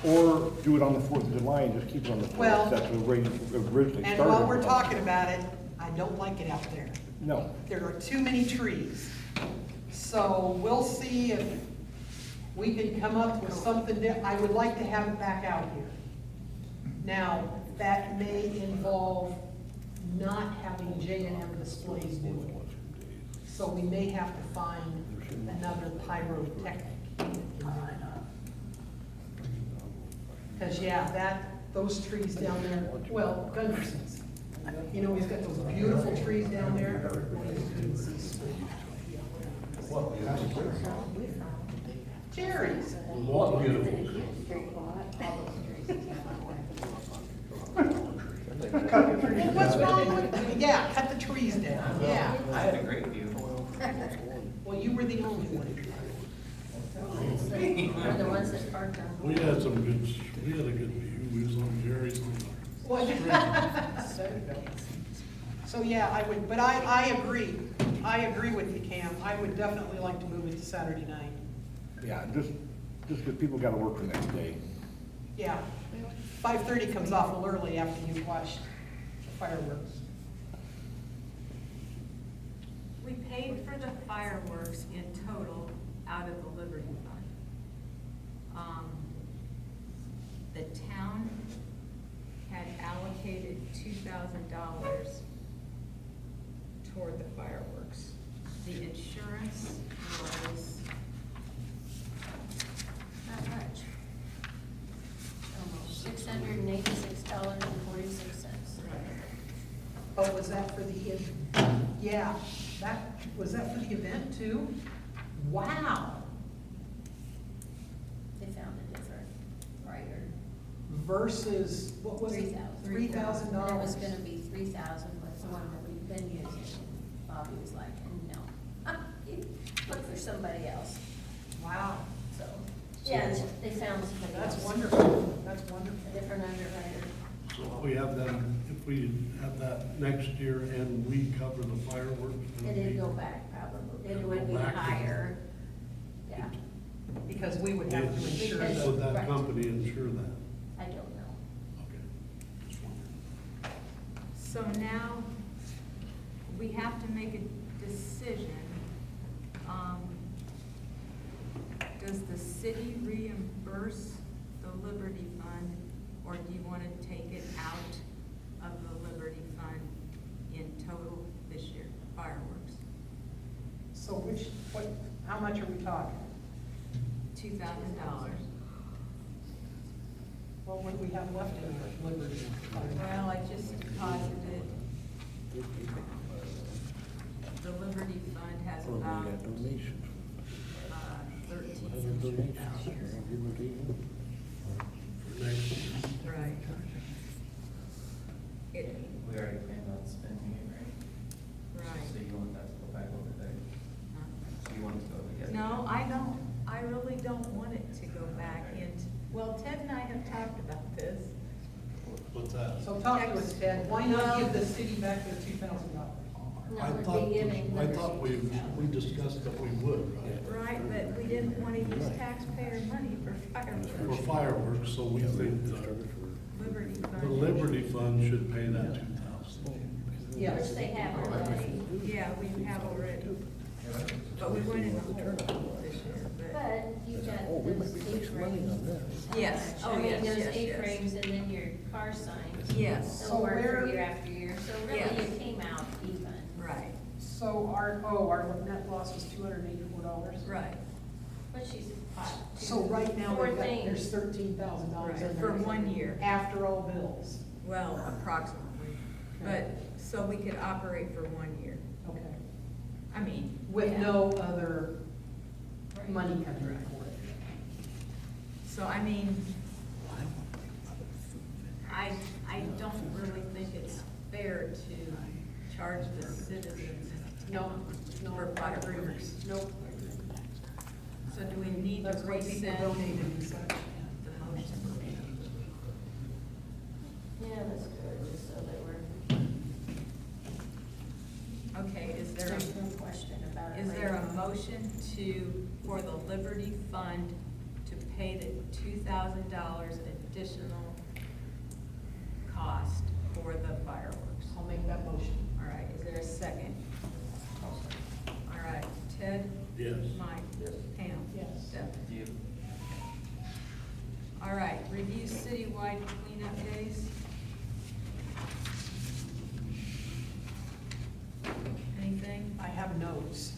Or do it on the 4th of July and just keep it on the 4th. Well, That's what originally started. And while we're talking about it, I don't like it out there. No. There are too many trees. So we'll see if we can come up with something that, I would like to have it back out here. Now, that may involve not having J&M displays do it. So we may have to find another pyrotechnic. Because, yeah, those trees down there, well, Gunderson's. You know, he's got those beautiful trees down there. Cherries. What beautiful. Well, what's wrong with, yeah, cut the trees down, yeah. I had a great view. Well, you were the only one. We're the ones that parked on. We had some good, we had a good view, we was on Jerry's. What? So, yeah, I would, but I agree. I agree with you, Cam. I would definitely like to move it to Saturday night. Yeah, just because people gotta work the next day. Yeah. 5:30 comes off a little early after you've watched the fireworks. We paid for the fireworks in total out of the Liberty Fund. The town had allocated $2,000 toward the fireworks. The insurance was Not much. Oh, was that for the, yeah, was that for the event too? Wow, They found a different writer. versus, what was it? $3,000. And it was gonna be 3,000 was the one that we've been using. Bobby was like, no, look for somebody else. Wow, So, yeah, they found somebody else. that's wonderful, that's wonderful. A different underwriter. So if we have them, if we have that next year and we cover the fireworks. It'd go back probably, it It'll would go be back to- higher, yeah, Because we would have to ensure Because- that. Would that Right. company insure that? I don't know. Okay. Just wondering. So now, we have to make a decision. Does the city reimburse the Liberty Fund, or do you want to take it out of the Liberty Fund in total this year, fireworks? So how much are we talking? $2,000. Well, what do we have left in our Liberty Fund? Well, I just deposited, the Liberty Fund has about, $13,000. Right. It, We already planned on spending it, right? right. So you want that to go back over there? So you want it to go together? No, I don't, I really don't want it to go back into, well, Ted and I have talked about this. What's that? So talk to us, Ted, why not give the city back their $2,000? No, I we'd thought, be giving I thought we discussed that we would, right? Right, but we didn't want to use taxpayer money for For fireworks. fireworks, so we think Liberty Fund. the Liberty Fund should pay that 2,000. Yes. Which they have already. Yeah, we have already, but we went in the hole this year, but. But you've got those A-frames. Yes. Oh, I mean, yes, those yes, yes. A-frames and then your car signs. Yes. They'll So work where- for year after year, so really Yes. it came out even. Right, So our net loss was $284. right, But she's pot. So right now, Four there's things. $13,000 in right, there. for 1 year, After all bills. well, approximately, but, so we could operate for 1 year. Okay. I mean. With yeah. no other Right. money coming in for it. So, I mean, I don't really think it's fair to charge the citizens No, no. for fireworks. Nope. So do we need to That's what people rescind donated and such. the motion? Yeah, that's good, just so that we're, Okay, there's no question about it. is there later a on. motion for the Liberty Fund to pay the $2,000 additional cost for the fireworks? I'll make that motion. All right, is there a second? All right, Ted? Yes. Mike? Yes. Pam? Yes. Steph? You. All right, review citywide cleanup days. Anything? I have notes.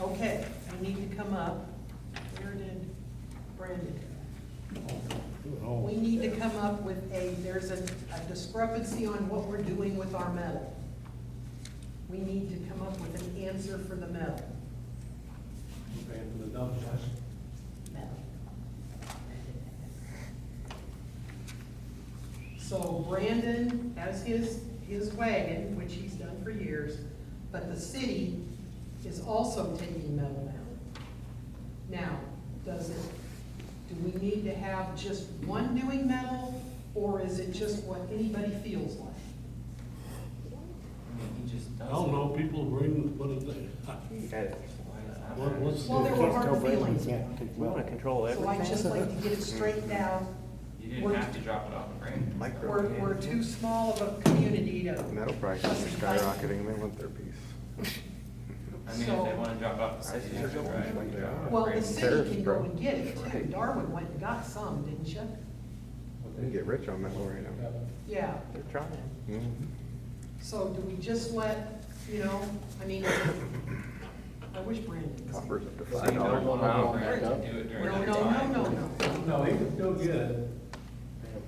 Okay, we need to come up, where did Brandon go? We need to come up with there's a discrepancy on what we're doing with our metal. We need to come up with an answer for the metal. Paying for the dump test. So Brandon has his wagon, which he's done for years, but the city is also taking metal now. Now, do we need to have just one doing metal, or is it just what anybody feels like? I mean, he just does. I don't know, people bring, what is it? What's Well, there were hard feelings. We wanna control So I'd everything. just like to get it straightened out. You didn't have to drop it off a frame. We're too small of a community to. Metal prices are skyrocketing, and they want their piece. I mean, if So- they wanna drop it off the city, they should, right? We drop it off Well, a the frame. city can go and get it too. Darwin went and got some, didn't you? They get rich on metal right now. Yeah. They're trying. Mhm. So do we just let, I mean, I wish Brandon was here. Copper's up to So you $5 don't a want pound. to do it during No, that no, time. no, no, no. No, he can still get it.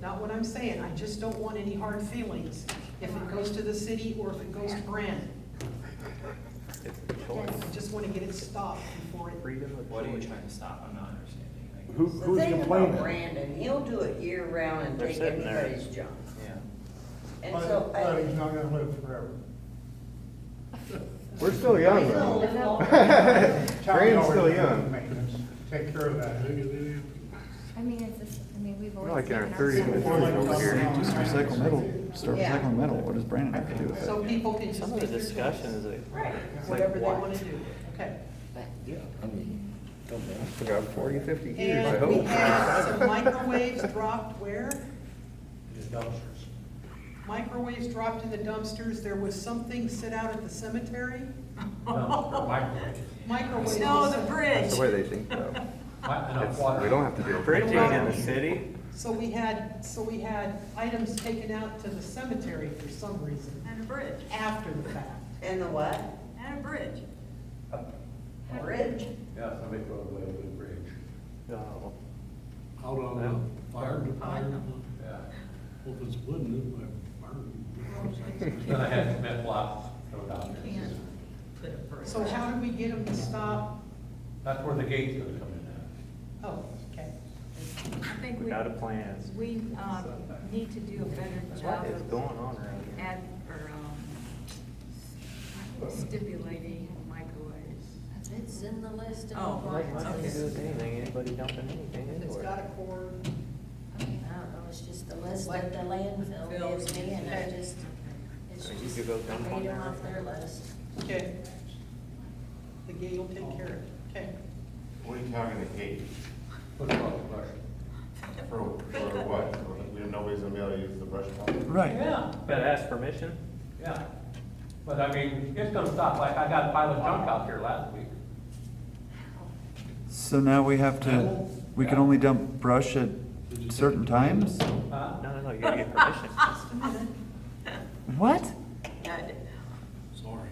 Not what I'm saying. I just don't want any hard feelings if it goes to the city or if it goes to Brandon. It's a choice. I just want to get it stopped before it. Freedom of What are you choice. trying to stop? I'm not understanding. Like, Who, The who's thing about complaining? Brandon, he'll do it year round and They're take sitting there. anybody's junk. Yeah. And so, But he's not gonna live forever. We're still young He's gonna though. live long. Brandon's still young. Maintenance. Take care of that. I mean, it's just, I mean, we've We're always. like in our taken 30s and stuff. 40s over here. Just recycle metal, start Yeah. recycling metal. What does Brandon have to do with So it? people can just Some of make the their discussion choice. is like, Right, it's whatever like, they what? want to do. Okay. We got 40, 50 years, I And we hope. had some microwaves dropped where? The dumpsters. Microwaves dropped in the dumpsters. There was something set out at the cemetery. Dumpster, microwave. Microwaves. No, the bridge. That's the way they think though. Enough water. We don't have to do it. Bridging in the city? So we had items taken out to the cemetery for some reason, And a bridge, after the fact. And the what? and a bridge. Bridge? Yeah, somebody throw away a good bridge. No. Out on the fire department. Yeah. Well, if it's wooden, it might burn. Then I had cement blocks thrown out there. Can't put a bridge. So how do we get them to stop? That's where the gate's gonna come in at. Oh, okay. I think we, Without a plan. we, need to do a better job What is of going on around here? stipulating microwaves. It's in the list of. Oh, Like, right, nothing to do okay. with anything, anybody dumping anything It's anywhere. got a cord. I don't know, it's just the list that the landfill gives me, and I just, it's So you just, could go dump on made them there. off their list. Okay. The gate will take care of it. Okay. What are you talking the gate? Put it on the brush. For what? Nobody's gonna be able to use the brush pile? Right. Yeah, Gotta ask permission? yeah. But I mean, it's gonna stop, like I got a pile of junk out here last week. So now we have to, we can only dump brush at certain times? Huh? No, you gotta get permission. Just a minute. What? Sorry.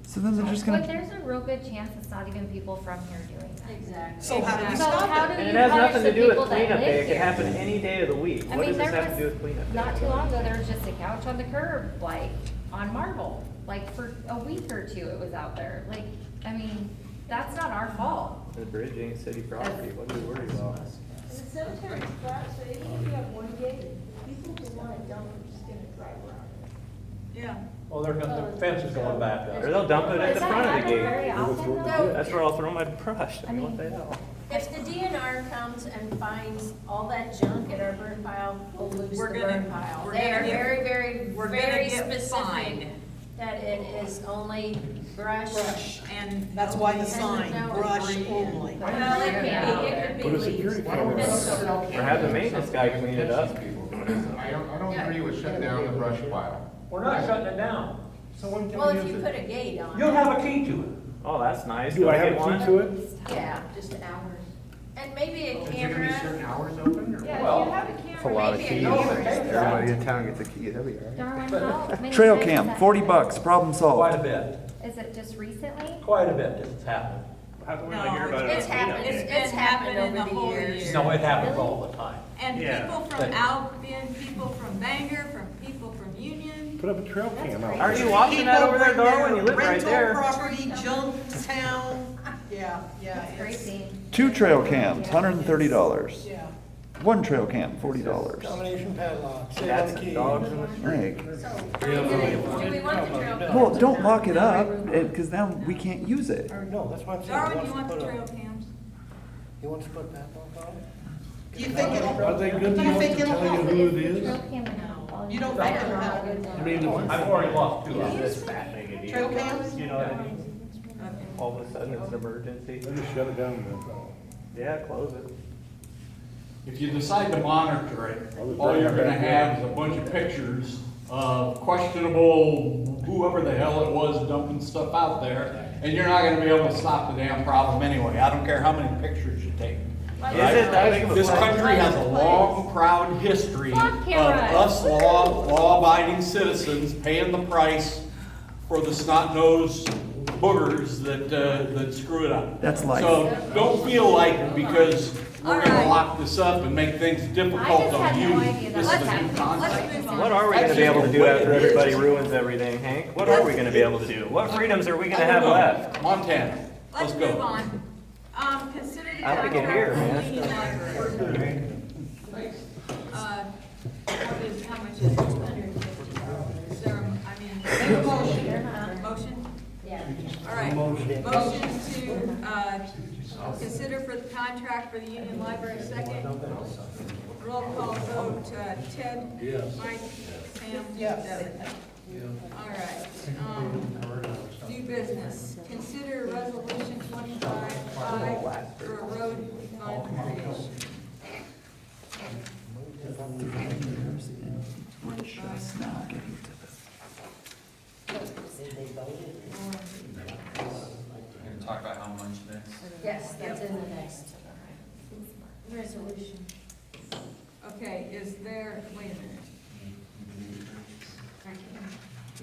So then they're just But gonna, there's a real good chance it's not even people from here doing that. Exactly. So how do we So stop how it? do And you it has punish nothing the to do with people that cleanup day, live it could here? happen any day of the week. I What mean, does this there have to do with was, cleanup day? not too long ago, there was just a couch on the curb, like, on Marble. Like, for a week or two, it was out there. Like, I mean, that's not our fault. The bridge ain't city property, what are we worried about? The cemetery's flat, so even if you have one gate, people who want to dump are just gonna drive around it. Yeah. Well, the fence is going back Or up. they'll dump it at Does the that front of the happen very gate. often, though? That's where I'll throw my brush, I mean, what the hell? If the DNR comes and finds all that junk at our burn pile, we'll lose We're the gonna- burn pile. we're They gonna are get- very, very, we're gonna very get specific fined. that it is only brush. Brush. And That's why the And sign, no brush debris. only. Well, it could be leaves. Or have the maintenance guy clean it up. I don't agree with shutting down the brush pile. We're not shutting it down. So when Well, can if we you use put it? a gate on You'll it, have a key to it. Oh, that's nice. Do I I have get a key one? to it? yeah, just hours. And maybe a Is there gonna be camera. certain hours open or? Yeah, Well, if you have a camera. that's a lot of maybe a keys. camera. Everybody in town gets a key, that'd be all right. Darwin, how many Trail times cam, has that $40, happened? problem Quite a solved. bit, Is it just recently? quite a bit it's happened. How come we No, don't hear about it? It's on cleanup happened, day? it's happened in the over the whole years. year. No, it happens Really? all the time. And Yeah. people from But- Albion, people from Bangor, from people from Union. Put up a trail cam out. Aren't you watching that over there, Darwin? You live right there. Rental property, junk town. Yeah, yeah. That's it's- crazy. 2 trail cams, $130. Yeah. 1 trail cam, $40. Combination padlock. Cats and dogs in the street. Like, So, do we want the trail cam? well, don't lock it up, cause now we can't use it. No, that's what I'm saying. Darwin, you want the trail cams? He wants to put padlock on it? Do you think it'll? Are they good do you enough think to it'll tell you help? who it is? Trail cam and all. You don't think it'll help? I mean, I've already lost 2 of them. This fat thing it Trail is. cams? You know what I mean? All of a sudden it's an emergency. Just shut it down Yeah, close it. If you decide to monitor it, all you're gonna have is a bunch of pictures of questionable, whoever the hell it was dumping stuff out there, and you're not gonna be able to stop the damn problem anyway. I don't care how many pictures you take. Is it that big of a This problem? country has a long, proud history of Fuck cameras. us law-abiding citizens paying the price for the snot-nosed boogers that screw it up. That's life. So don't feel like because we're gonna lock this up and make things difficult on you, this is a new concept. What are we gonna be able to do after everybody ruins everything, Hank? What are we gonna be able to do? What freedoms are we gonna have left? Montana, let's Let's move go. on. Consider the I like it contract here, for the man. Union Library. How much is it? Is there, I mean, motion? Yeah. All right, motion to, consider for the contract for the Union Library, second. Roll call vote, Ted? Yes. Mike? Sam? Yes. Devin? All right, new business, consider resolution 25-5 for a road fund creation. We're gonna talk about how much next. Yes, that's in the next resolution. Okay, is there, wait a minute.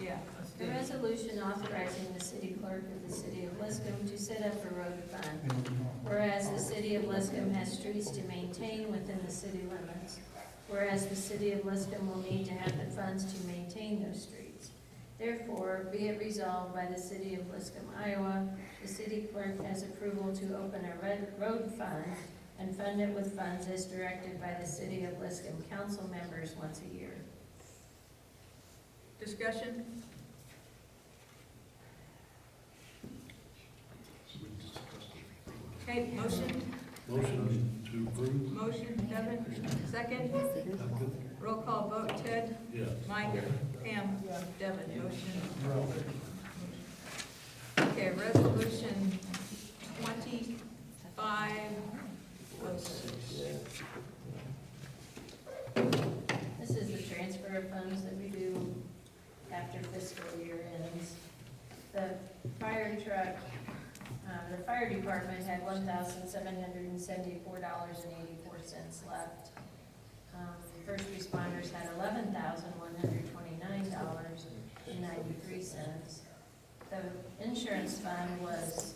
Yeah. let's do The it. resolution authorizing the city clerk of the city of Liscomb to set up a road fund. Whereas the city of Liscomb has streets to maintain within the city limits. Whereas the city of Liscomb will need to have the funds to maintain those streets. Therefore, be it resolved by the city of Liscomb, Iowa, the city clerk has approval to open a road fund and fund it with funds as directed by the city of Liscomb council members once a year. Discussion? Okay, motion, Motion to approve? motion, Devin, second. Roll call vote, Ted? Yes. Mike? Pam? Devin, motion. Okay, resolution 25. This is the transfer of funds that we do after fiscal year ends. The fire truck, the fire department had $1,774.84 left. First responders had $11,129.93. The insurance fund was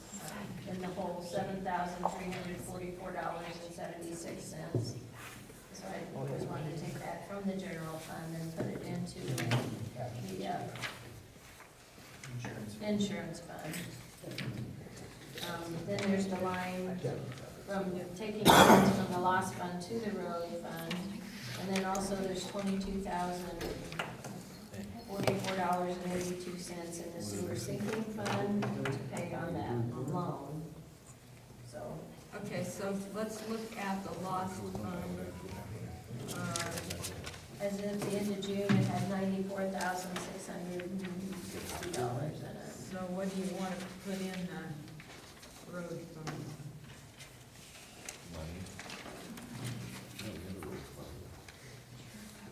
in the hole $7,344.76. So I always wanted to take that from the general fund and put it into the insurance fund. Then there's the line from taking funds from the lost fund to the road fund. And then also there's $22,044.82 in the sewer sinking fund to pay on that loan. So, Okay, so let's look at the lost fund. as of the end of June, it had $94,660 in it. So what do you want to put in the road fund?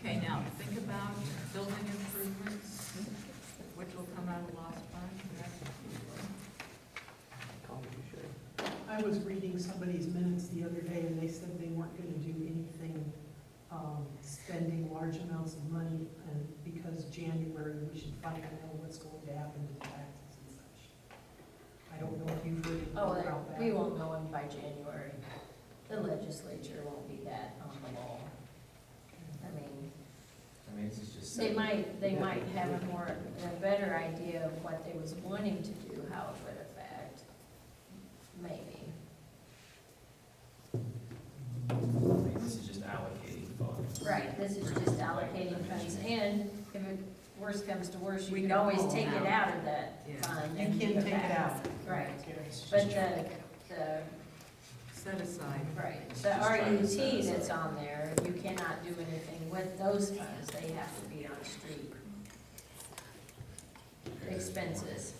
Okay, now think about building improvements, which will come out of lost fund. I was reading somebody's minutes the other day, and they said they weren't gonna do anything, spending large amounts of money, and because January, we should find out what's going to happen to taxes and such. I don't know if you've heard anything Oh, about that. we won't know them by January. The legislature won't be that on the ball. I mean, this is just. they might have a better idea of what they was wanting to do, how it would affect, maybe. This is just allocating funds. Right, this is just allocating funds, and if it, worst comes to worst, We you can can always pull take it it out. out of that Yeah. fund. You and can give take it back. out. Right, but the Set aside. right, the RUT that's on there, you cannot do anything with those funds, they have to be on street expenses.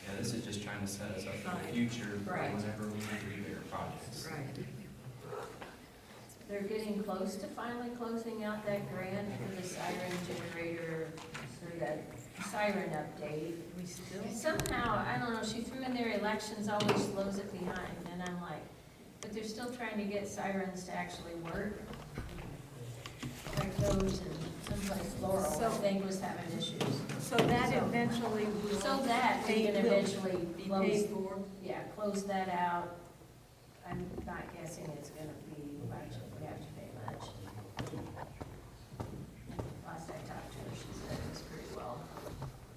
Yeah, this is just trying to set us up for the future, Right. whenever we need to do bigger projects. Right. They're getting close to finally closing out that grant for the siren generator, or that siren update. We still, Somehow, I don't know, she threw in there elections always slows it behind, and I'm like, but they're still trying to get sirens to actually work. Like those, and someplace Laurel, I So- think, was having issues. So that eventually will. So that we can will eventually be close, paid for. yeah, close that out. I'm not guessing it's gonna be much, if we have to pay much. Last I talked to her, she said it was pretty well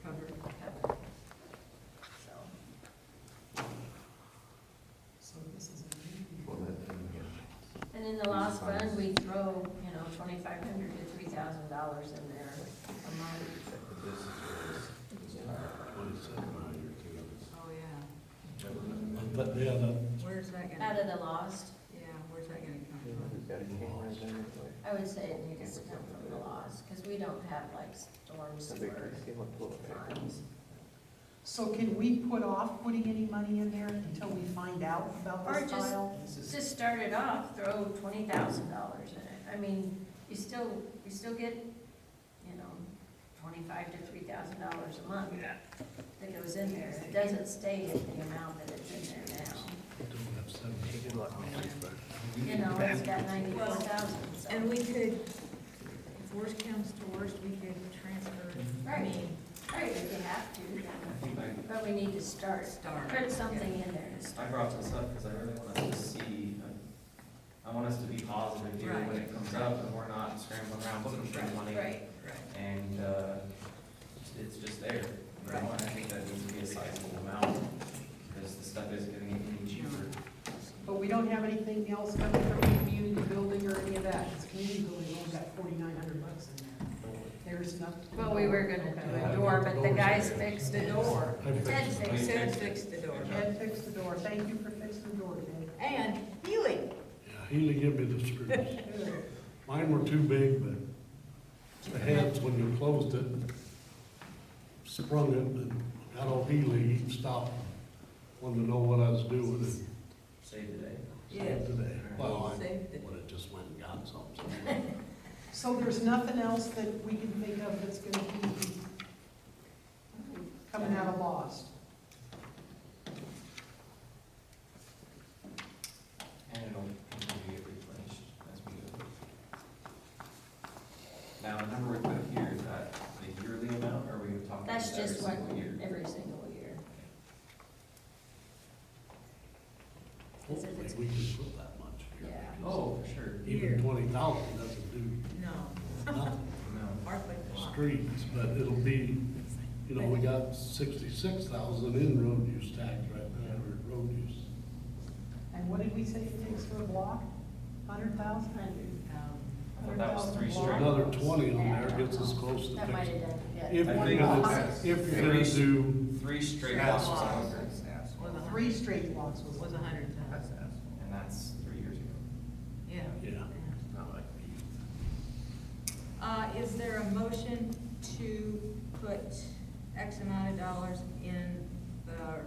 Covered. covered. So, So this is a. and in the lost fund, we throw, you know, $2,500 to $3,000 in there a month. Oh, yeah. But, yeah, Where's that gonna? Out of the lost, Yeah, where's that gonna come from? Who's got a camera in there anyway? I would say it needs to come from the lost, because we don't have like storm How big sewer is the scale of toilet paper? funds. So can we put off putting any money in there until we find out about Or this just, tile? just start it off, throw $20,000 in it. I mean, you still get, you know, $25,000 to $3,000 a month that goes in there. It doesn't stay at the amount that it's in there now. Good luck, man. You know, it's got 94,000, so. And we could, if worst comes to worst, we could transfer. I Right. mean, Right, if you have to, then. But we need to start. Start. Put something in there to I start. brought this up because I really want us to see, I want us to be positive here when it comes up, and we're not scrambling around looking for the money. right. And, it's just there, you know, and I think that needs to be a sizable amount, because the stuff is getting any cheaper. But we don't have anything else coming from the community building or any of that. This community building only got $4,900 in there. There's nothing. Well, we were gonna do a door, but the guys fixed the door. Ted fixed Ted it. fixed the door. Ed fixed the door. Thank you for fixing the door, Ted. And Healy. yeah, Healy give me the screws. Mine were too big, but the heads, when you closed it, sprung it, and got old Healy, he stopped, wanted to know what I was doing, and Save the day. Yes. today. Well, I Saved it. would have just went and got something. So there's nothing else that we can think of that's gonna be coming out of lost? And it'll continue to get replenished as we go. Now, the number we put here, is that the yearly amount, or are we talking That's every just what, single year? every single year. Hopefully, we can put that much here. Yeah. Oh, for sure. Even 20,000 doesn't do No, nothing. No. hardly a lot. Streets, but it'll be, you know, we got 66,000 in road use tax right now, or road use. And what did we say it takes for a block? 100,000? I thought that was 3 straight. Another 20 on there gets us close to That might fixing. have done, yeah. If I you're think gonna, that's- if you're gonna do, 3 straight Yes. blocks of concrete. Was a 3 straight blocks was Was 100,000. And that's 3 years ago. Yeah. yeah. Is there a motion to put X amount of dollars in the,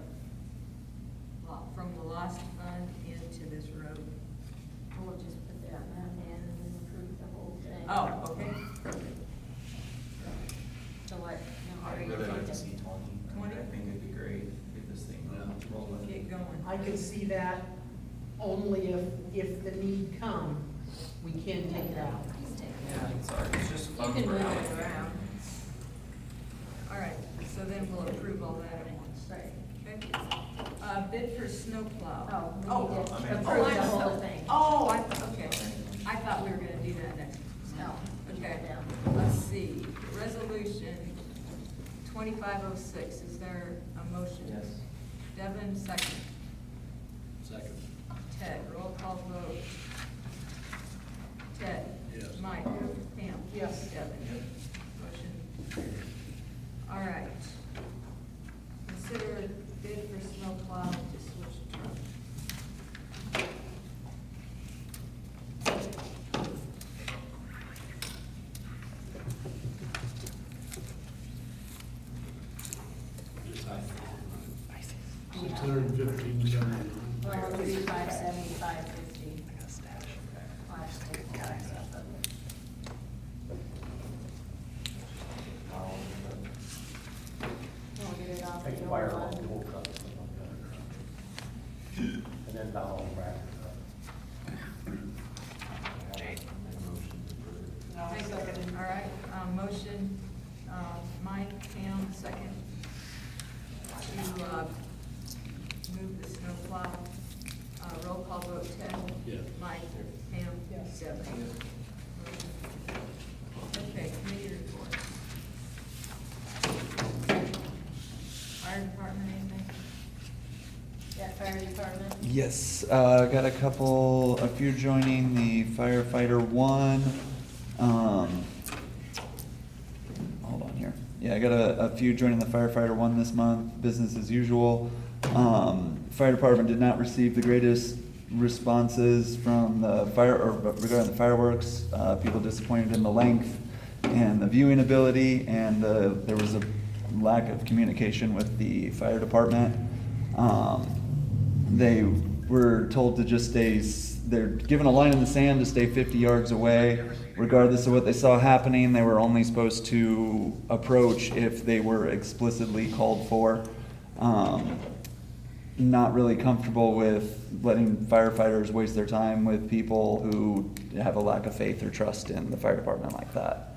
from the lost fund into this road? We'll just put that in and then approve the whole thing. Oh, okay. So what, you know, what are I'd you really like to thinking? see 20. I think it'd be great to get this thing rolling. Get going. I could see that only if the need come, we can take it out. You can take it Yeah, out. it's hard, it's just You fun can for move now. it around. All right, so then we'll approve all that at once. Right. Okay. Bid for snowplow. Oh, we need to I mean- approve Oh, the I'm whole so- thing. Oh, okay. I thought we were gonna do that next. No. Okay, Yeah. let's see, resolution 2506, is there a motion? Yes. Devin, second. Second. Ted, roll call vote. Ted? Yes. Mike? Pam? Yes. Devin? Motion carried. All right. Consider bid for snowplow to switch truck. Just like, 615, Well, it'll be 575.50. Plastic. We'll get it off the Take the old wire one. off the old truck. And then down on the back. No, I second Seconded. All right, motion, Mike, Pam, second, to, move the snowplow. Roll call vote, Ted? Yes. Mike? Pam? Yes. Deb? Okay, committee report. Fire department, anything? Yeah, fire department. Yes, got a few joining the firefighter one. Hold on here. Yeah, I got a few joining the firefighter one this month, business as usual. Fire department did not receive the greatest responses from the regarding the fireworks. People disappointed in the length and the viewing ability, and there was a lack of communication with the fire department. They were told to just they're given a line in the sand to stay 50 yards away. Regardless of what they saw happening, they were only supposed to approach if they were explicitly called for. Not really comfortable with letting firefighters waste their time with people who have a lack of faith or trust in the fire department like that.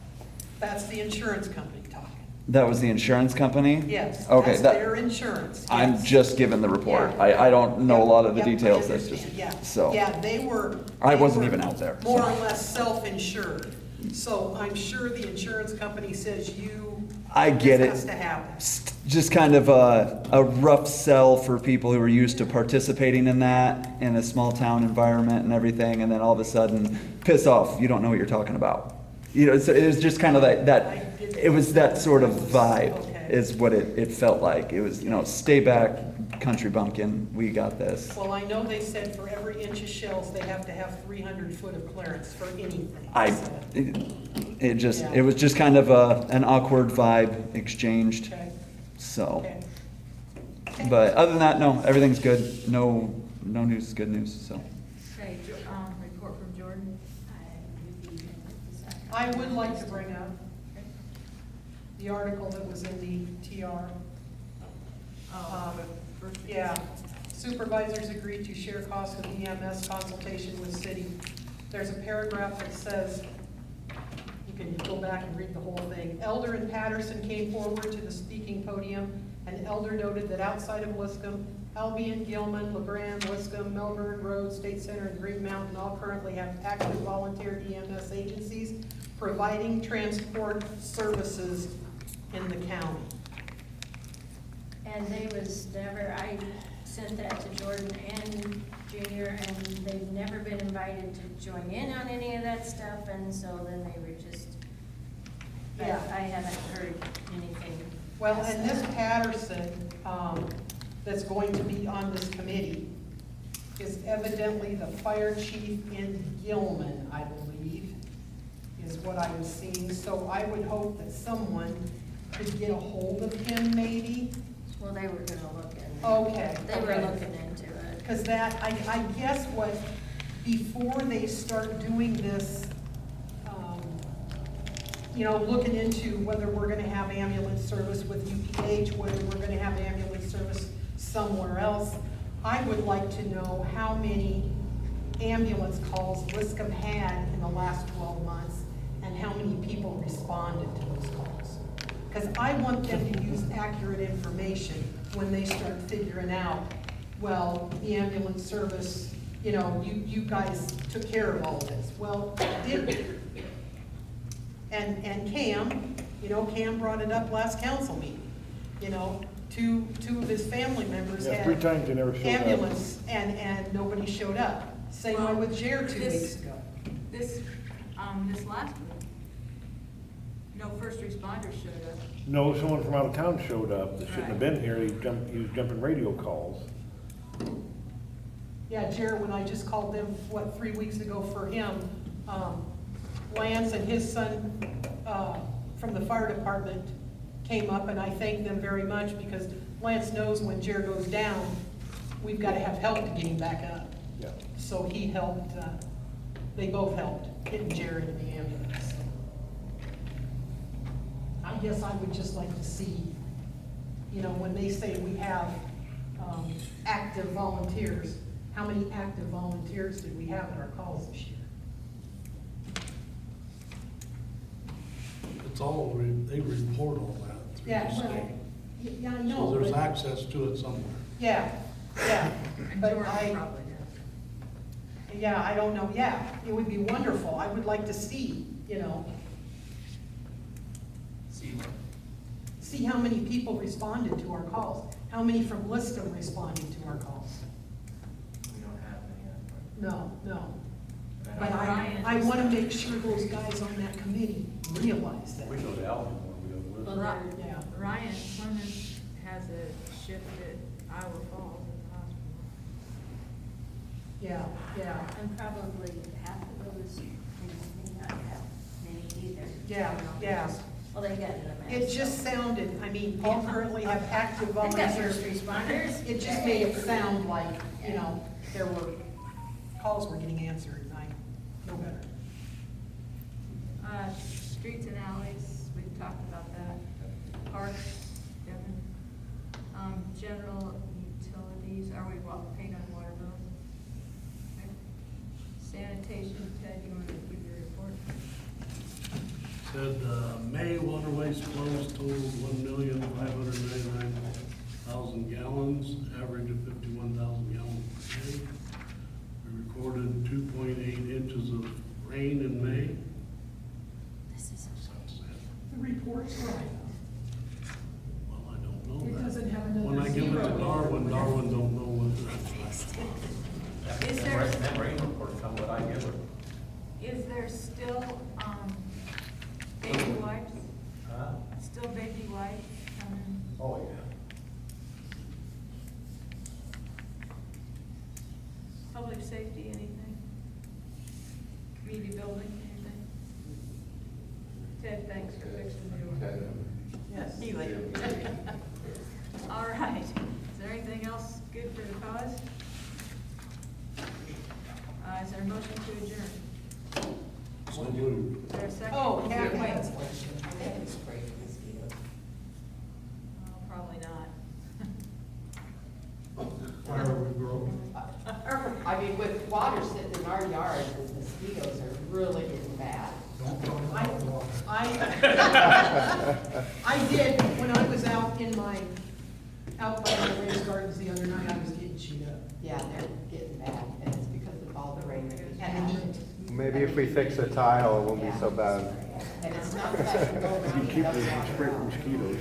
That's the insurance company talking. That was the insurance company? Yes, Okay, that's their insurance. I'm yes. just given the report. Yeah. I don't know a lot of the Yep, I details. That's understand. just, Yeah. so. Yeah, they were. I wasn't were even out there, More so. or less self-insured. So I'm sure the insurance company says I get this it. has to happen. Just kind of a rough sell for people who are used to participating in that in a small town environment and everything, and then all of a sudden, piss off, you don't know what you're talking about. You know, so it was just kind of it was that sort of vibe is what it felt like. It was, stay back, country bumpkin, we got this. Well, I know they said for every inch of shells, they have to have 300 foot of clearance for anything. It was just kind of an awkward vibe exchanged. Okay. So, but other than that, no, everything's good. No news is good news, so. Okay, report from Jordan. I would like to bring up the article that was in the TR. Yeah, supervisors agreed to share costs with EMS consultation with city. There's a paragraph that says, you can go back and read the whole thing. Elder and Patterson came forward to the speaking podium, and Elder noted that outside of Liscomb, Albion, Gilman, LeGrand, Liscomb, Melbourne, Road, State Center, and Green Mountain all currently have active volunteer EMS agencies providing transport services in the county. And I sent that to Jordan and Junior, and they've never been invited to join in on any of that stuff, and so then they were just, Yeah. I haven't heard anything. Well, and this Patterson, that's going to be on this committee, is evidently the fire chief in Gilman, I believe, is what I was seeing. So I would hope that someone could get a hold of him, maybe. Well, they were gonna look into it. Okay. They were looking into it. Because that, I guess what, before they start doing this, looking into whether we're gonna have ambulance service with UPH, whether we're gonna have ambulance service somewhere else, I would like to know how many ambulance calls Liscomb had in the last 12 months and how many people responded to those calls. Because I want them to use accurate information when they start figuring out, well, the ambulance service, you guys took care of all this. Well, did we? And Cam, Cam brought it up last council meeting. Two of his family members Yeah, had 3 times they never showed up. ambulance and nobody showed up. Same way with Jared 2 weeks ago. This last one, no first responders showed up. No, someone from out of town showed up that shouldn't have Right. been here. He was jumping radio calls. Yeah, Jared, when I just called them, 3 weeks ago for him, Lance and his son from the fire department came up, and I thanked them very much because Lance knows when Jared goes down, we've got to have help to get him back up. Yeah. So he helped, they both helped getting Jared in the ambulance. I guess I would just like to see, when they say we have active volunteers, how many active volunteers did we have at our calls this year? it's all, they report all that through Yeah, the well, state. yeah, I know. So there's but- access to it somewhere. Yeah, yeah, And but George I, probably does. yeah, I don't know, yeah, it would be wonderful, I would like to see, you know, See what? see how many people responded to our calls, how many from Liscomb responded to our calls. We don't have any. No, no. And But I want to make sure those guys on that committee realize that. We know the Alvin one, we don't Well, listen. they're- Yeah. Ryan Clemens has a shift at Iowa Falls at the hospital. Yeah, yeah, And probably half of those, may not have many either. yeah, yeah. Well, they got it a mess. It just sounded, I mean, Paul currently have active They got volunteers. first responders. It just made it sound like, you know, there were, calls were getting answered, and I know better. Streets and alleys, we've talked about that. Parks, Devin. General utilities, are we paid on water bills? Okay. Sanitation, Ted, you want to give your report? Said, May water waste flows totaled 1,599,000 gallons, average of 51,000 gallons per day. We recorded 2.8 inches of rain in May. This is. Sounds sad. The report's right. Well, I don't know It that. doesn't have another When I give it to zero. Darwin, Darwin don't know what that's like. Is there- That rain report come what I give her. Is there still, baby wipes? Huh? Still baby wipes coming? Oh, yeah. Public safety, anything? Community building, anything? Ted, thanks for fixing the door. Yes. All right, is there anything else good for the cause? Is there a motion to adjourn? So moved. Is there a second? Oh, yeah, Wait. that's I think it's spray for mosquitoes. Oh, probably not. Fire would grow. I mean, with water sitting in our yard, the mosquitoes are really getting bad. Don't talk about the water. I did, when I was out out by my raised gardens the other night, I was getting chewed up. Yeah, they're getting bad, and it's because of all the rain that we had. And the heat. Maybe if we fix the tile, it won't be so bad. And it's not that go around and dump water out. mosquitoes.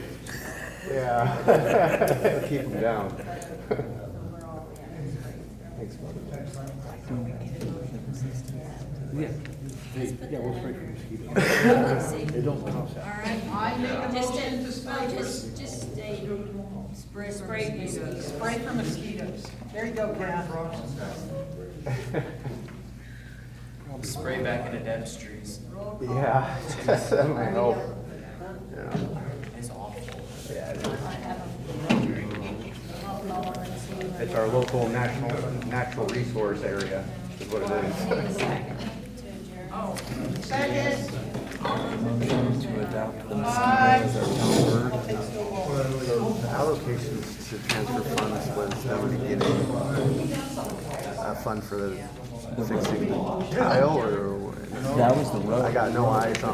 Yeah. Keep them down. Thanks, buddy. Yeah, we'll spray for mosquitoes. It don't cost All right. I make a Just motion to spray for, just spray mosquitoes. spray for mosquitoes. There you go, Kath. Spray back into Deb's trees. Yeah, that might help. Yeah. It's awful. Yeah, it is. It's our local natural resource area, is what it is. Oh, Second. Motion to adopt the Aye. mosquito as our town bird. I'll take Snowball. So the allocations to transfer funds was that would get a fund for the fixing the tile or? That was the road. I got no eyes on